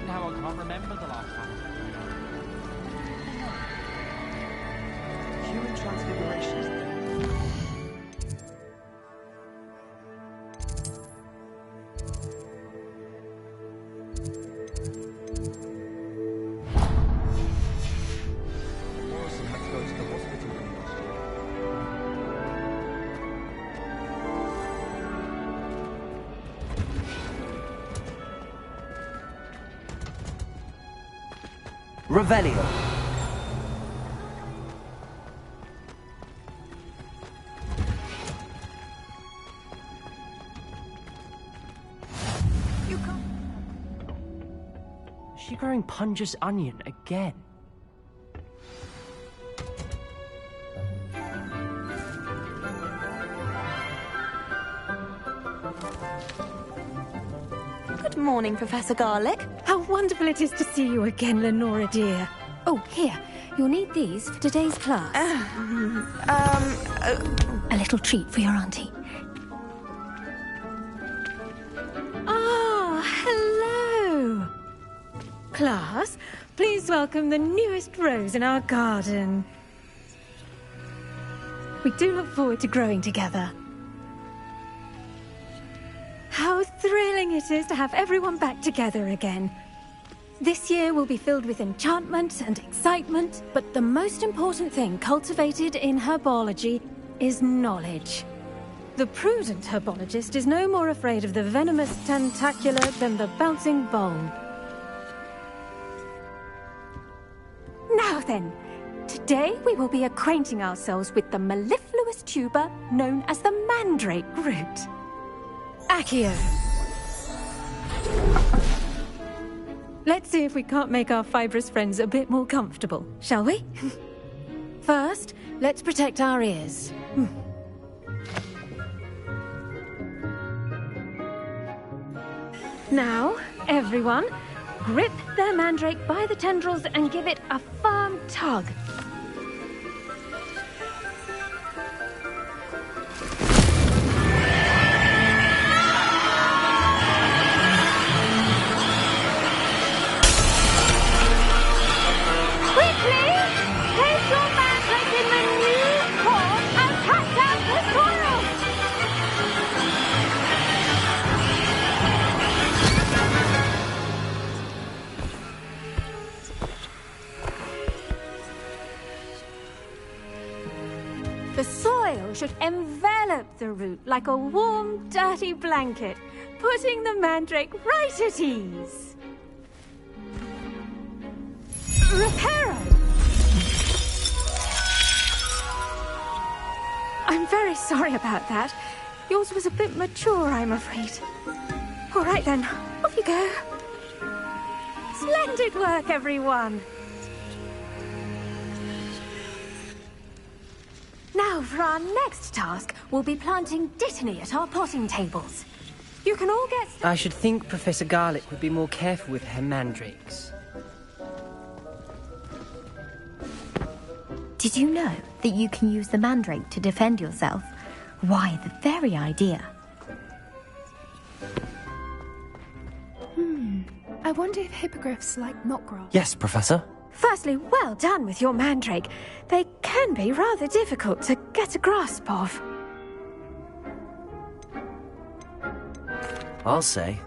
Now I can't remember the last one. Human transfigurations. Morrison had to go to the hospital last year. Revelio. Is she growing Punja's onion again? Good morning, Professor Garlic. How wonderful it is to see you again, Lenora dear. Oh, here. You'll need these for today's class. A little treat for your auntie. Ah, hello. Class, please welcome the newest rose in our garden. We do look forward to growing together. How thrilling it is to have everyone back together again. This year will be filled with enchantment and excitement, but the most important thing cultivated in herbology is knowledge. The prudent herbologist is no more afraid of the venomous tentacula than the bouncing bulb. Now then, today we will be acquainting ourselves with the mellifluous tuber known as the mandrake root. Accio. Let's see if we can't make our fibrous friends a bit more comfortable, shall we? First, let's protect our ears. Now, everyone, grip their mandrake by the tendrils and give it a firm tug. The soil should envelop the root like a warm, dirty blanket, putting the mandrake right at ease. Reparo! I'm very sorry about that. Yours was a bit mature, I'm afraid. All right then, off you go. Splendid work, everyone. Now, for our next task, we'll be planting dittany at our potting tables. You can all get... I should think Professor Garlic would be more careful with her mandrakes. Did you know that you can use the mandrake to defend yourself? Why, the very idea. I wonder if hippogriffs like mock grass. Yes, Professor. Firstly, well done with your mandrake. They can be rather difficult to get a grasp of. I'll say,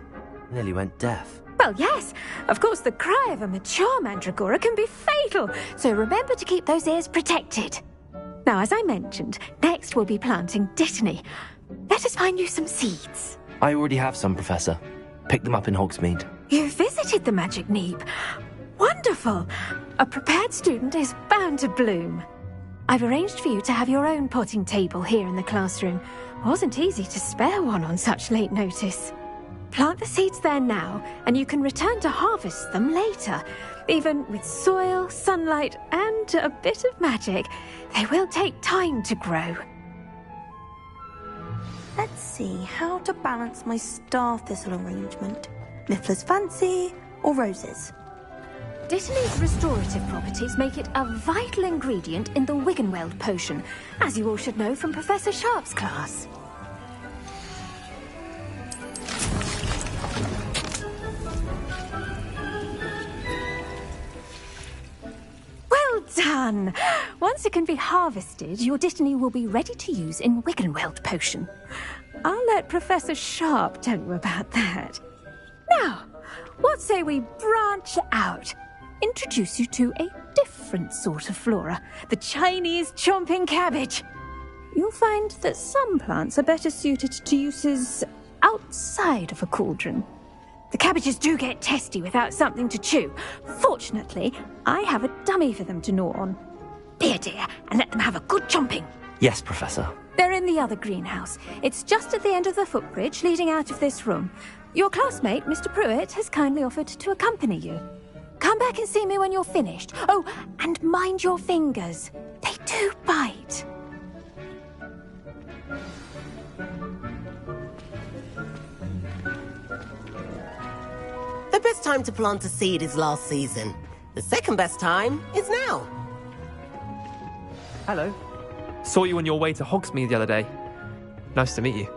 nearly went deaf. Well, yes. Of course, the cry of a mature mandragora can be fatal, so remember to keep those ears protected. Now, as I mentioned, next we'll be planting Dittany. Let us find you some seeds. I already have some, Professor. Picked them up in Hogsmeade. You visited the Magic Neep. Wonderful. A prepared student is bound to bloom. I've arranged for you to have your own potting table here in the classroom. Wasn't easy to spare one on such late notice. Plant the seeds there now, and you can return to harvest them later. Even with soil, sunlight, and a bit of magic, they will take time to grow. Let's see how to balance my star thistle arrangement. Miffler's Fancy or roses? Dittany's restorative properties make it a vital ingredient in the Wiggenweld potion, as you all should know from Professor Sharp's class. Well done! Once it can be harvested, your Dittany will be ready to use in Wiggenweld potion. I'll let Professor Sharp tell you about that. Now, what say we branch out? Introduce you to a different sort of flora, the Chinese chomping cabbage. You'll find that some plants are better suited to uses outside of a cauldron. The cabbages do get testy without something to chew. Fortunately, I have a dummy for them to gnaw on. Be a dear and let them have a good chomping. Yes, Professor. They're in the other greenhouse. It's just at the end of the footbridge leading out of this room. Your classmate, Mr. Pruitt, has kindly offered to accompany you. Come back and see me when you're finished. Oh, and mind your fingers. They do bite. The best time to plant a seed is last season. The second best time is now. Hello. Saw you on your way to Hogsmeade the other day. Nice to meet you.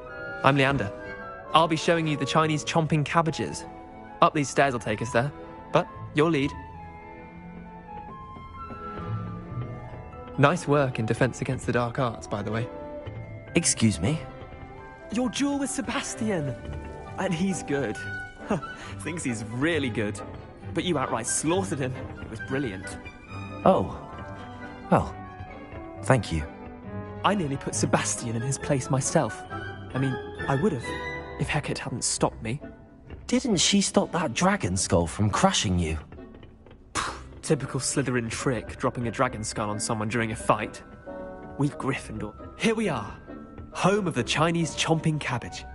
I'm Leander. I'll be showing you the Chinese chomping cabbages. Up these stairs will take us there, but your lead. Nice work in Defense Against the Dark Arts, by the way. Excuse me? Your duel with Sebastian. And he's good. Thinks he's really good. But you outright slaughtered him. It was brilliant. Oh. Well, thank you. I nearly put Sebastian in his place myself. I mean, I would have, if Hecate hadn't stopped me. Didn't she stop that dragon skull from crushing you? Typical Slytherin trick, dropping a dragon skull on someone during a fight. We've Gryffindor. Here we are, home of the Chinese chomping cabbage.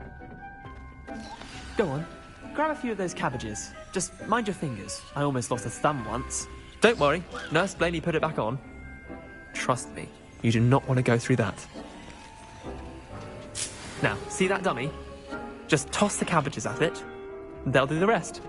Go on, grab a few of those cabbages. Just mind your fingers. I almost lost a thumb once. Don't worry, Nurse Blaney put it back on. Trust me, you do not want to go through that. Now, see that dummy? Just toss the cabbages at it, and they'll do the rest.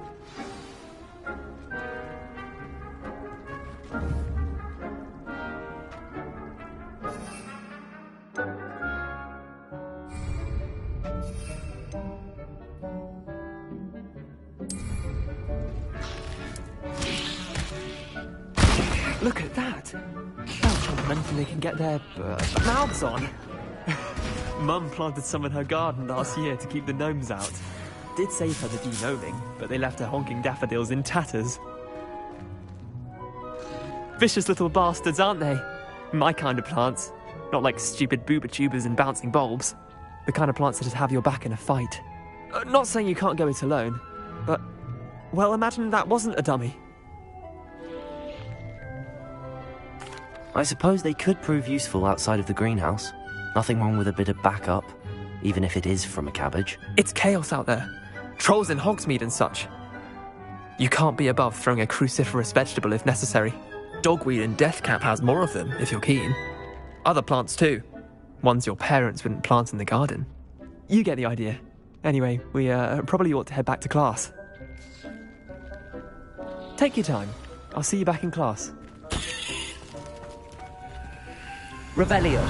Look at that! They'll chomp anything they can get their mouths on. Mum planted some in her garden last year to keep the gnomes out. Did save her the de-gnoming, but they left her honking daffodils in tatters. Vicious little bastards, aren't they? My kind of plants. Not like stupid booba tubers and bouncing bulbs. The kind of plants that just have your back in a fight. Not saying you can't go it alone, but... well, imagine that wasn't a dummy. I suppose they could prove useful outside of the greenhouse. Nothing wrong with a bit of backup, even if it is from a cabbage. It's chaos out there. Trolls in Hogsmeade and such. You can't be above throwing a cruciferous vegetable if necessary. Dogweed and deathcap has more of them, if you're keen. Other plants too. Ones your parents wouldn't plant in the garden. You get the idea. Anyway, we probably ought to head back to class. Take your time. I'll see you back in class. Revelio.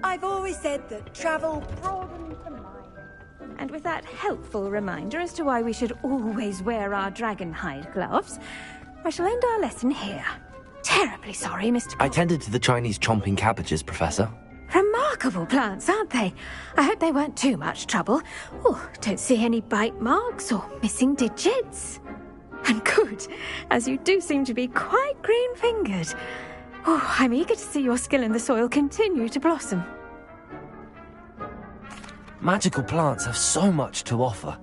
I've always said that travel broadens the mind. And with that helpful reminder as to why we should always wear our dragon hide gloves, I shall end our lesson here. Terribly sorry, Mr. I tended to the Chinese chomping cabbages, Professor. Remarkable plants, aren't they? I hope they weren't too much trouble. Oh, don't see any bite marks or missing digits. And good, as you do seem to be quite green-fingered. Oh, I'm eager to see your skill in the soil continue to blossom. Magical plants have so much to offer.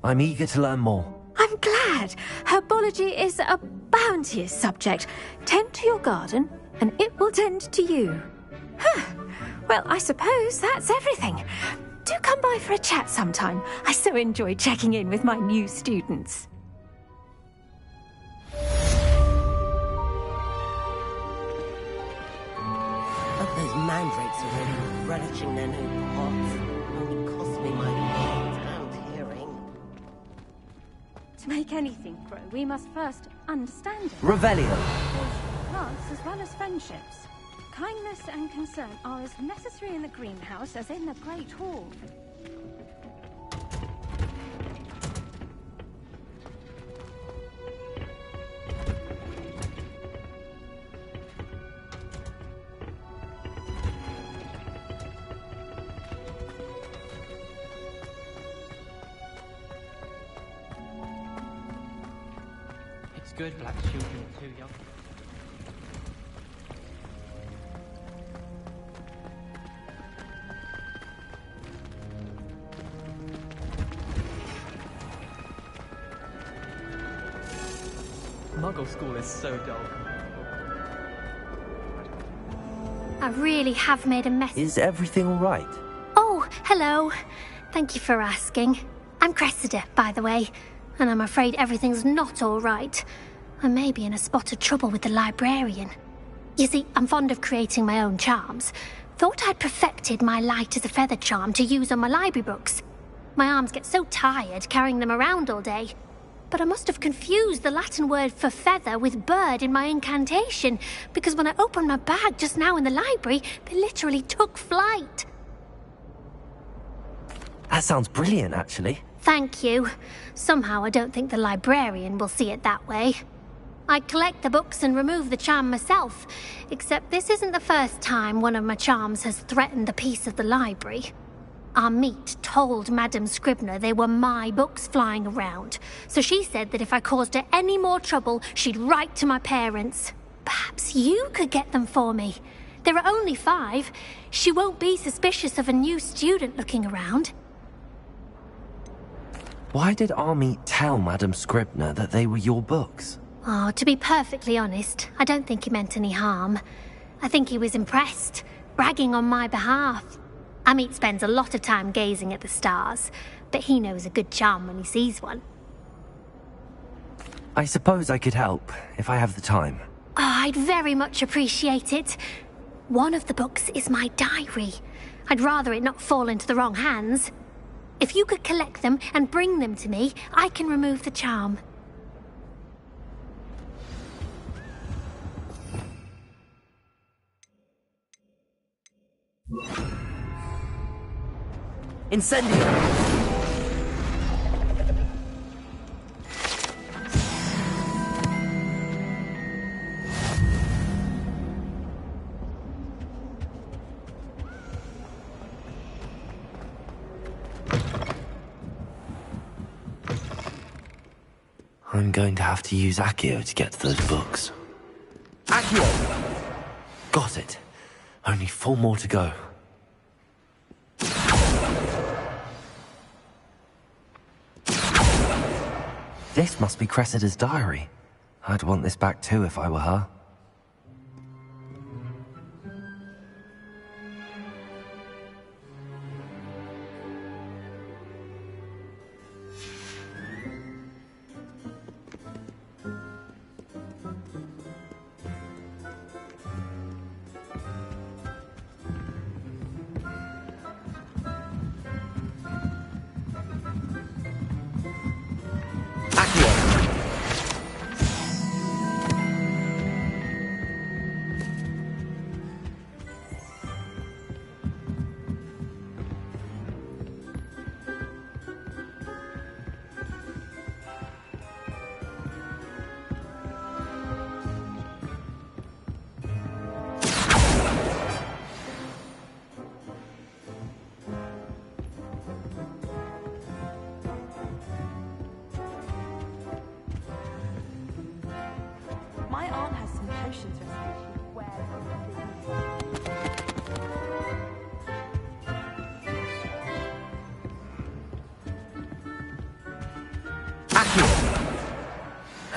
I'm eager to learn more. I'm glad. Herbology is a bounteous subject. Tend to your garden, and it will tend to you. Well, I suppose that's everything. Do come by for a chat sometime. I so enjoy checking in with my new students. But those mandrakes are really relishing their new pots. Only cost me my and hearing. To make anything grow, we must first understand it. Revelio. Plants as well as friendships. Kindness and concern are as necessary in the greenhouse as in the Great Hall. It's good black children are too young. Muggle school is so dull. I really have made a mess. Is everything all right? Oh, hello. Thank you for asking. I'm Cressida, by the way, and I'm afraid everything's not all right. I may be in a spot of trouble with the librarian. You see, I'm fond of creating my own charms. Thought I'd perfected my light as a feather charm to use on my library books. My arms get so tired carrying them around all day. But I must have confused the Latin word for feather with bird in my incantation, because when I opened my bag just now in the library, they literally took flight. That sounds brilliant, actually. Thank you. Somehow I don't think the librarian will see it that way. I collect the books and remove the charm myself, except this isn't the first time one of my charms has threatened the peace of the library. Our meet told Madame Scribner they were my books flying around, so she said that if I caused her any more trouble, she'd write to my parents. Perhaps you could get them for me. There are only 5. She won't be suspicious of a new student looking around. Why did Army tell Madame Scribner that they were your books? Oh, to be perfectly honest, I don't think he meant any harm. I think he was impressed, bragging on my behalf. Amit spends a lot of time gazing at the stars, but he knows a good charm when he sees one. I suppose I could help, if I have the time. Oh, I'd very much appreciate it. One of the books is my diary. I'd rather it not fall into the wrong hands. If you could collect them and bring them to me, I can remove the charm. Incendio! I'm going to have to use Accio to get to those books. Accio! Got it. Only 4 more to go. This must be Cressida's diary. I'd want this back too if I were her.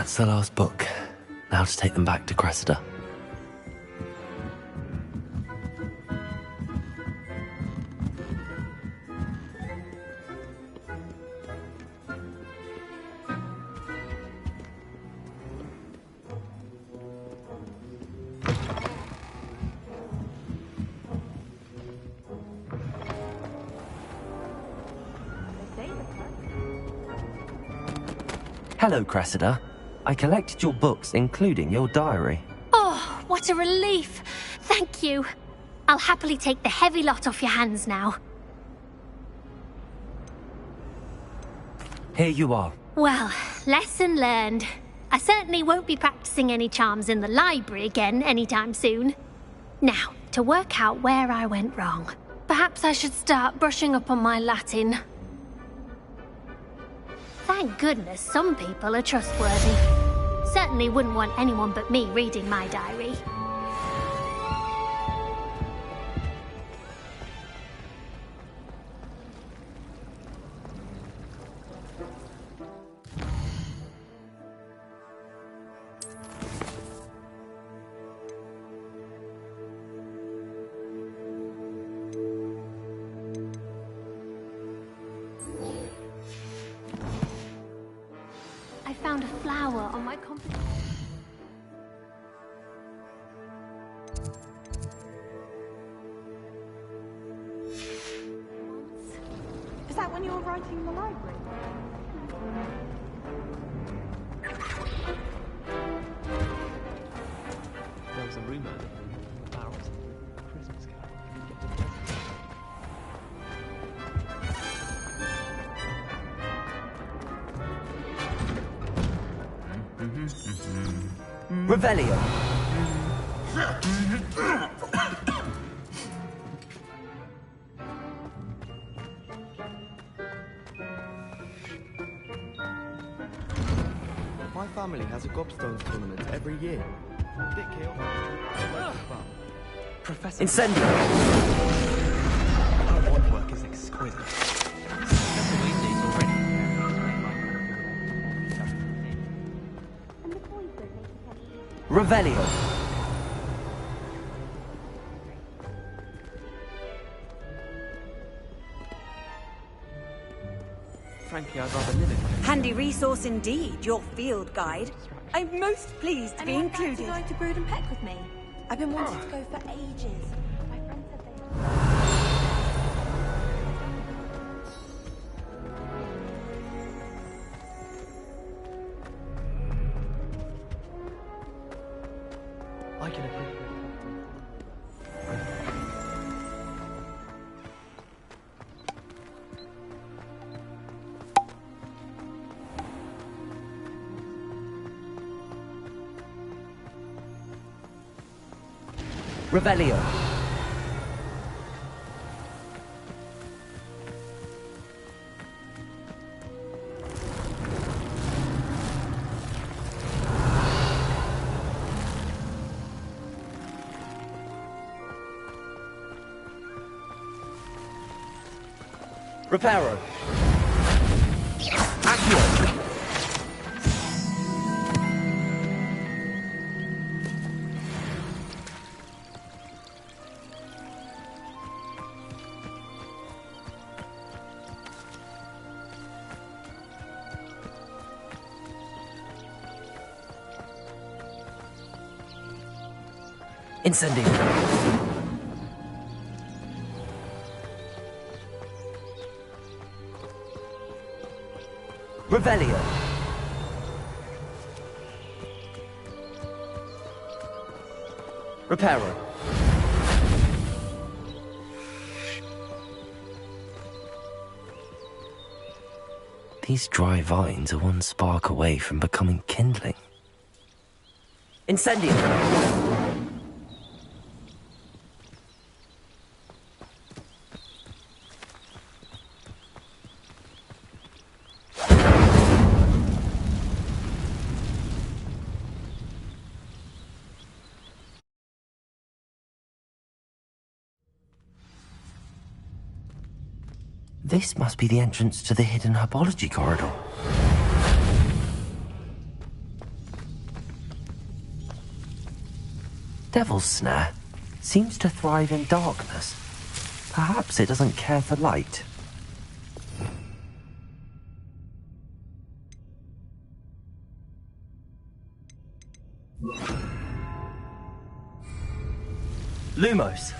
That's the last book. Now to take them back to Cressida. Hello, Cressida. I collected your books, including your diary. Oh, what a relief. Thank you. I'll happily take the heavy lot off your hands now. Here you are. Well, lesson learned. I certainly won't be practicing any charms in the library again anytime soon. Now, to work out where I went wrong. Perhaps I should start brushing up on my Latin. Thank goodness some people are trustworthy. Certainly wouldn't want anyone but me reading my diary. I found a flower on my compass. Is that when you were writing in the library? There was a rumour that Barrel's Christmas carol. Revelio. My family has a gobstones tournament every year. Bit chaotic. Professor Incendio. Our woodwork is exquisite. Professor Weasley's already Revelio. Frankly, I'd rather live in. Handy resource indeed, your field guide. I'm most pleased to be included. Going to Brood and Peck with me. I've been wanting to go for ages. My friend said I can appreciate. Revelio. Reparo. Accio. Incendio. Revelio. Reparo. These dry vines are one spark away from becoming kindling. Incendio. This must be the entrance to the hidden herbology corridor. devil's snare seems to thrive in darkness. Perhaps it doesn't care for light. Lumos.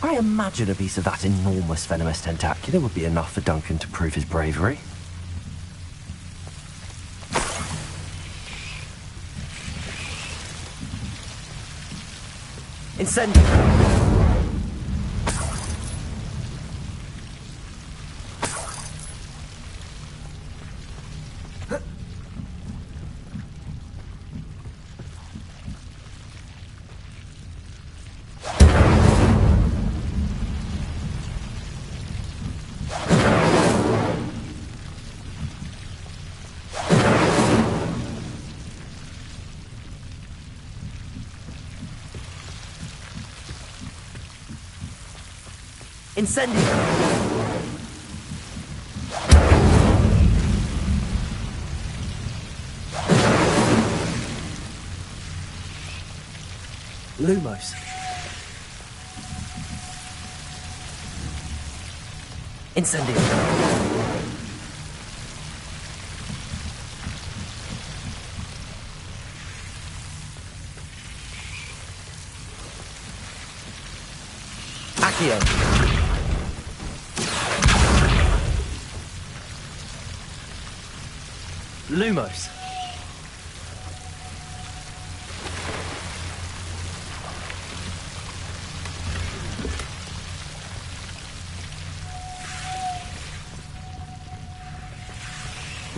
I imagine a piece of that enormous venomous tentacula would be enough for Duncan to prove his bravery. Incendio! Incendio! Lumos. Incendio. Accio. Lumos.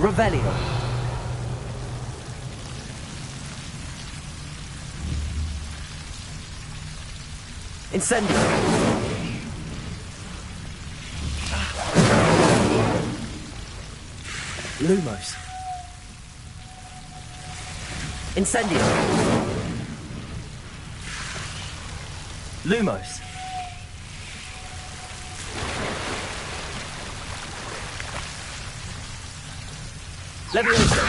Revelio. Incendio. Lumos. Incendio. Lumos. Levioso.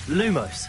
Lumos.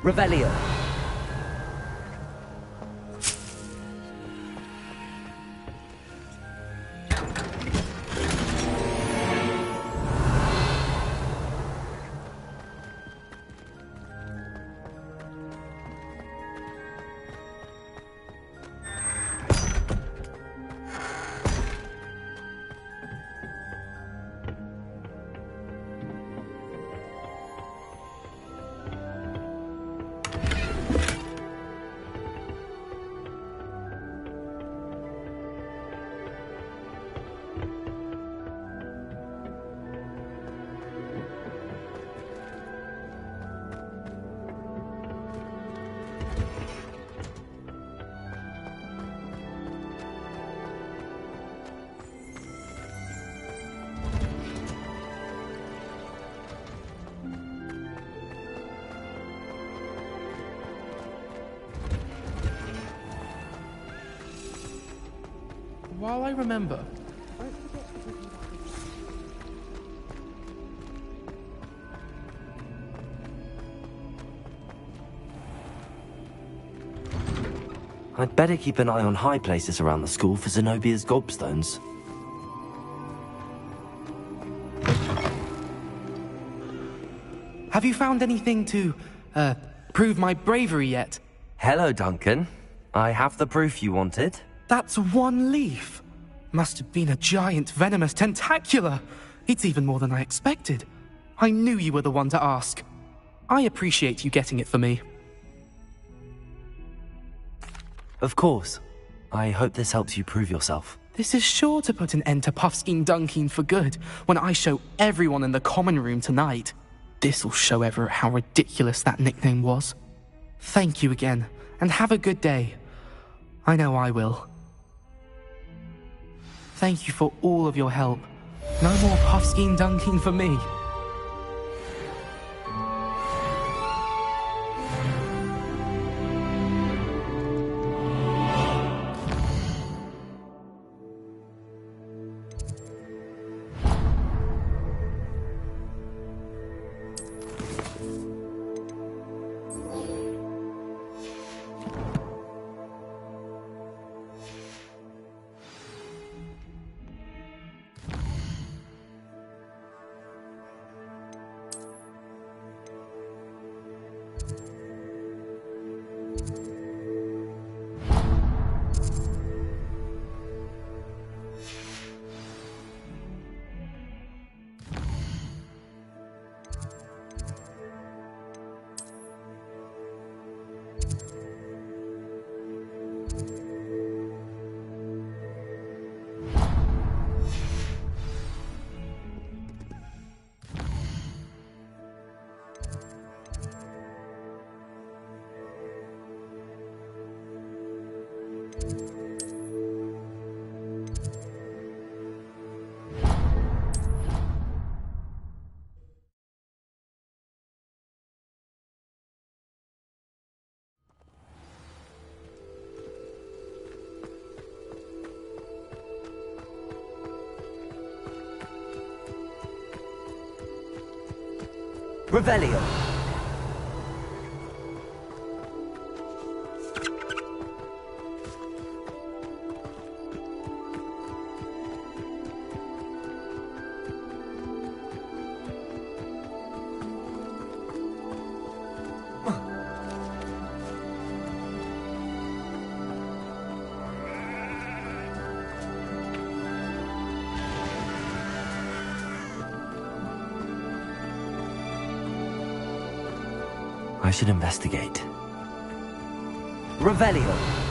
Revelio. While I remember, I'd better keep an eye on high places around the school for Zenobia's gobstones. Have you found anything to, prove my bravery yet? Hello, Duncan. I have the proof you wanted. That's one leaf. Must have been a giant venomous tentacula. It's even more than I expected. I knew you were the one to ask. I appreciate you getting it for me. Of course. I hope this helps you prove yourself. This is sure to put an end to Puffskein Dunkeen for good when I show everyone in the common room tonight. This'll show Everett how ridiculous that nickname was. Thank you again, and have a good day. I know I will. Thank you for all of your help. No more Puffskein Dunkeen for me. Revelio. I should investigate. Revelio.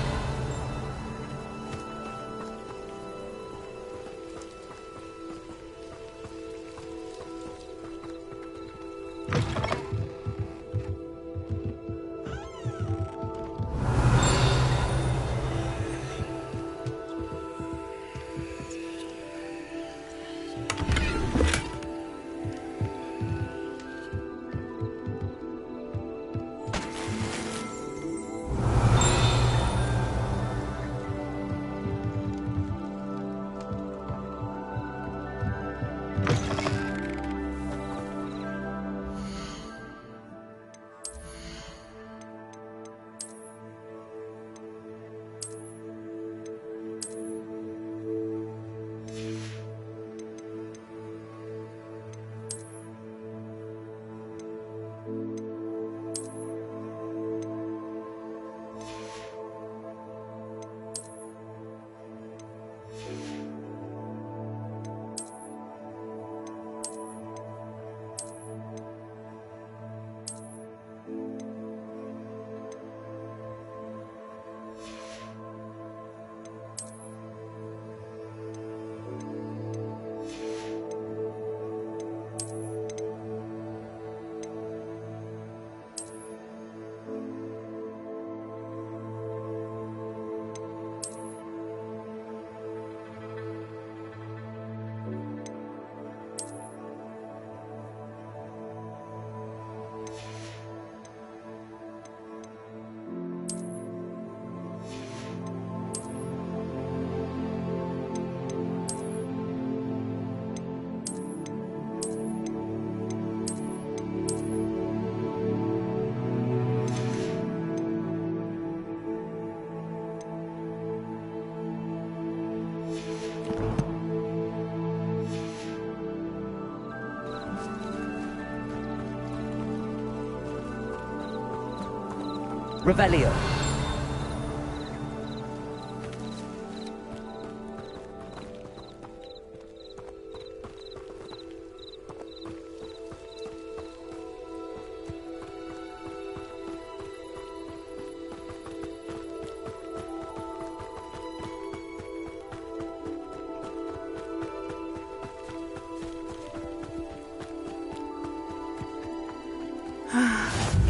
Revelio.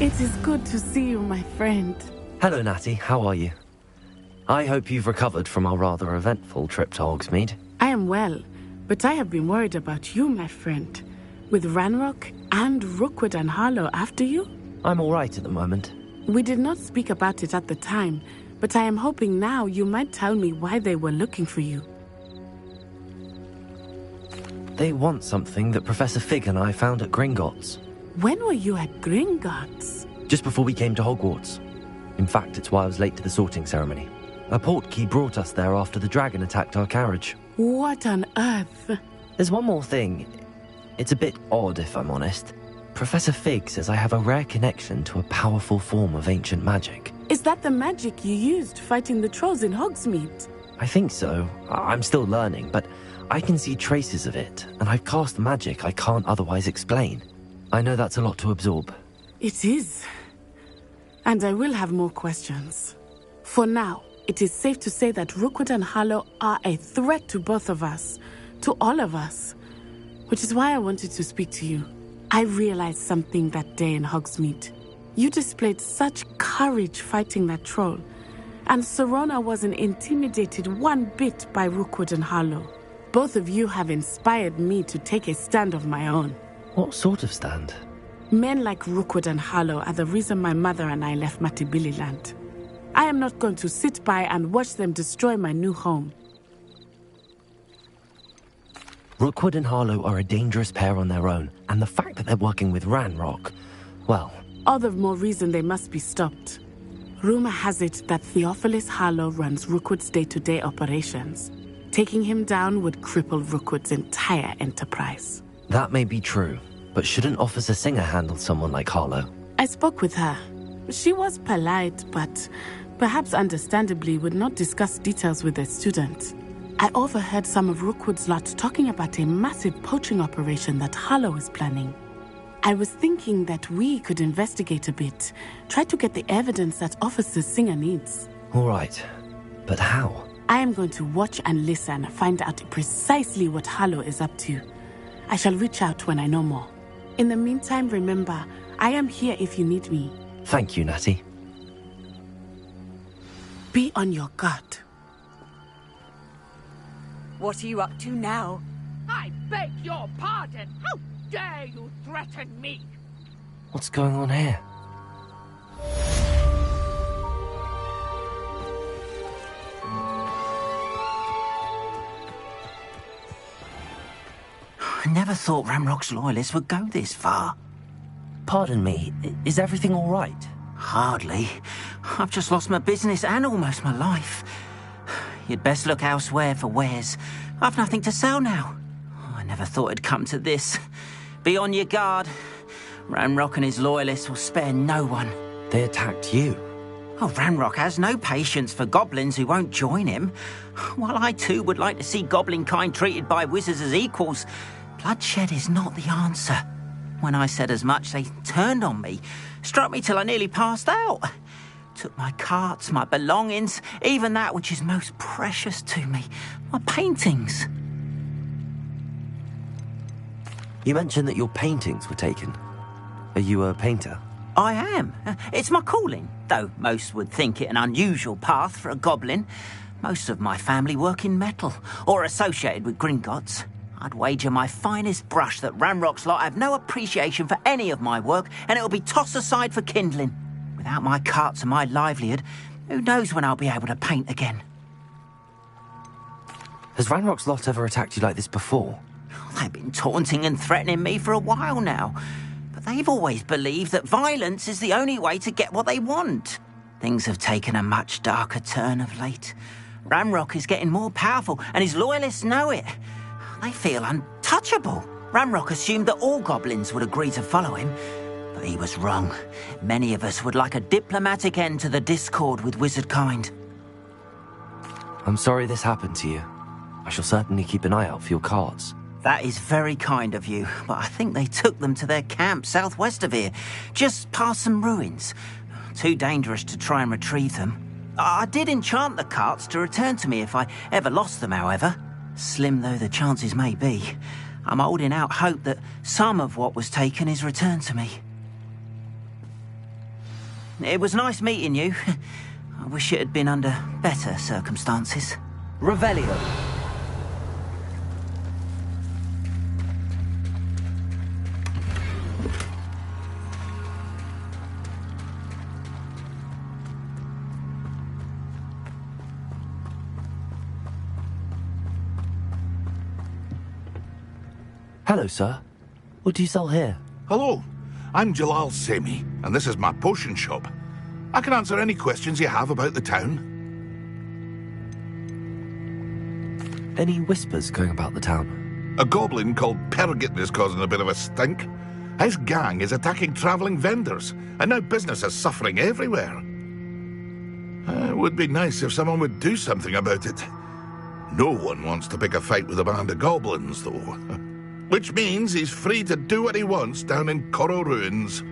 It is good to see you, my friend. Hello, Natty. How are you? I hope you've recovered from our rather eventful trip to Hogsmeade. I am well, but I have been worried about you, my friend. With Ranrock and Rookwood and Harlow after you? I'm all right at the moment. We did not speak about it at the time, but I am hoping now you might tell me why they were looking for you. They want something that Professor Fig and I found at Gringotts. When were you at Gringotts? Just before we came to Hogwarts. In fact, it's why I was late to the sorting ceremony. A portkey brought us there after the dragon attacked our carriage. What on earth? There's one more thing. It's a bit odd, if I'm honest. Professor Fig says I have a rare connection to a powerful form of ancient magic. Is that the magic you used fighting the trolls in Hogsmeade? I think so. I'm still learning, but I can see traces of it, and I've cast magic I can't otherwise explain. I know that's a lot to absorb. It is. And I will have more questions. For now, it is safe to say that Rookwood and Harlow are a threat to both of us, to all of us. Which is why I wanted to speak to you. I realized something that day in Hogsmeade. You displayed such courage fighting that troll, and Serona wasn't intimidated one bit by Rookwood and Harlow. Both of you have inspired me to take a stand of my own. What sort of stand? Men like Rookwood and Harlow are the reason my mother and I left Matabeleland. I am not going to sit by and watch them destroy my new home. Rookwood and Harlow are a dangerous pair on their own, and the fact that they're working with Ranrock, well... All the more reason they must be stopped. Rumor has it that Theophilus Harlow runs Rookwood's day-to-day operations. Taking him down would cripple Rookwood's entire enterprise. That may be true, but shouldn't Officer Singer handle someone like Harlow? I spoke with her. She was polite, but perhaps understandably would not discuss details with a student. I overheard some of Rookwood's lot talking about a massive poaching operation that Harlow is planning. I was thinking that we could investigate a bit, try to get the evidence that Officer Singer needs. All right, but how? I am going to watch and listen, find out precisely what Harlow is up to. I shall reach out when I know more. In the meantime, remember, I am here if you need me. Thank you, Natty. Be on your guard. What are you up to now? I beg your pardon. How dare you threaten me? What's going on here? I never thought Ranrock's loyalists would go this far. Pardon me, is everything all right? Hardly. I've just lost my business and almost my life. You'd best look elsewhere for wares. I've nothing to sell now. I never thought it'd come to this. Be on your guard. Ranrock and his loyalists will spare no one. They attacked you. Oh, Ranrock has no patience for goblins who won't join him. While I too would like to see goblin kind treated by wizards as equals, bloodshed is not the answer. When I said as much, they turned on me, struck me till I nearly passed out. Took my carts, my belongings, even that which is most precious to me, my paintings. You mentioned that your paintings were taken. Are you a painter? I am. It's my calling, though most would think it an unusual path for a goblin. Most of my family work in metal, or associated with Gringotts. I'd wager my finest brush that Ranrock's lot have no appreciation for any of my work, and it'll be tossed aside for kindling. Without my carts and my livelihood, who knows when I'll be able to paint again? Has Ranrock's lot ever attacked you like this before? They've been taunting and threatening me for a while now, but they've always believed that violence is the only way to get what they want. Things have taken a much darker turn of late. Ranrock is getting more powerful, and his loyalists know it. They feel untouchable. Ranrock assumed that all goblins would agree to follow him. But he was wrong. Many of us would like a diplomatic end to the discord with wizard kind. I'm sorry this happened to you. I shall certainly keep an eye out for your cards. That is very kind of you, but I think they took them to their camp southwest of here, just past some ruins. Too dangerous to try and retrieve them. I did enchant the carts to return to me if I ever lost them, however. Slim though the chances may be, I'm holding out hope that some of what was taken is returned to me. It was nice meeting you. I wish it had been under better circumstances. Revelio. Hello, sir. What do you sell here? Hello, I'm Jalal Semi, and this is my potion shop. I can answer any questions you have about the town. Any whispers going about the town? A goblin called Pergit is causing a bit of a stink. His gang is attacking travelling vendors, and now business is suffering everywhere. It would be nice if someone would do something about it. No one wants to pick a fight with a band of goblins, though. Which means he's free to do what he wants down in Coral Ruins.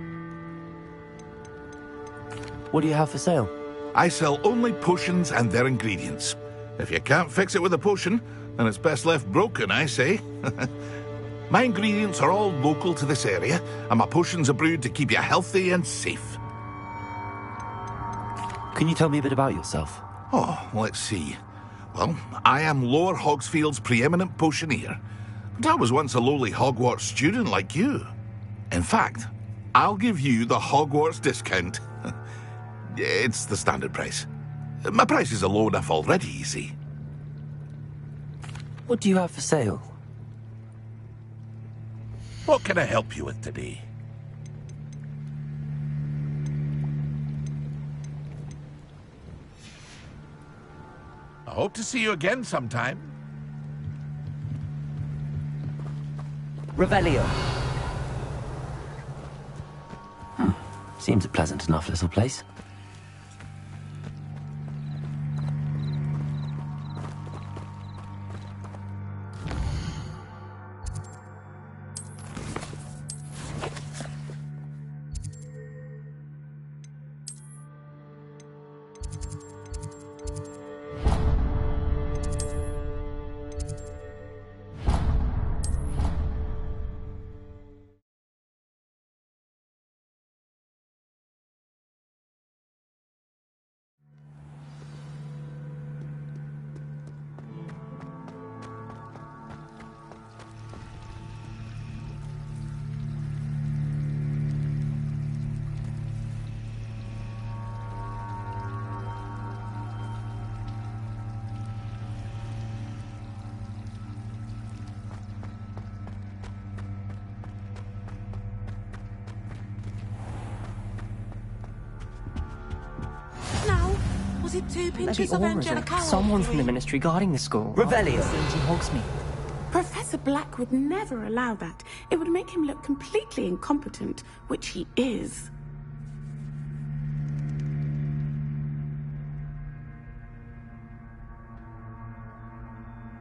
What do you have for sale? I sell only potions and their ingredients. If you can't fix it with a potion, then it's best left broken, I say. My ingredients are all local to this area, and my potions are brewed to keep you healthy and safe. Can you tell me a bit about yourself? Oh, let's see. Well, I am Lower Hogsfield's preeminent potioneer. But I was once a lowly Hogwarts student like you. In fact, I'll give you the Hogwarts discount. It's the standard price. My prices are low enough already, you see. What do you have for sale? What can I help you with today? I hope to see you again sometime. Revelio. Seems a pleasant enough little place. Was it 2 pinches Maybe of all angelica? someone from the ministry guarding the school. Revelio. Hogsmeade. Professor Black would never allow that. It would make him look completely incompetent, which he is.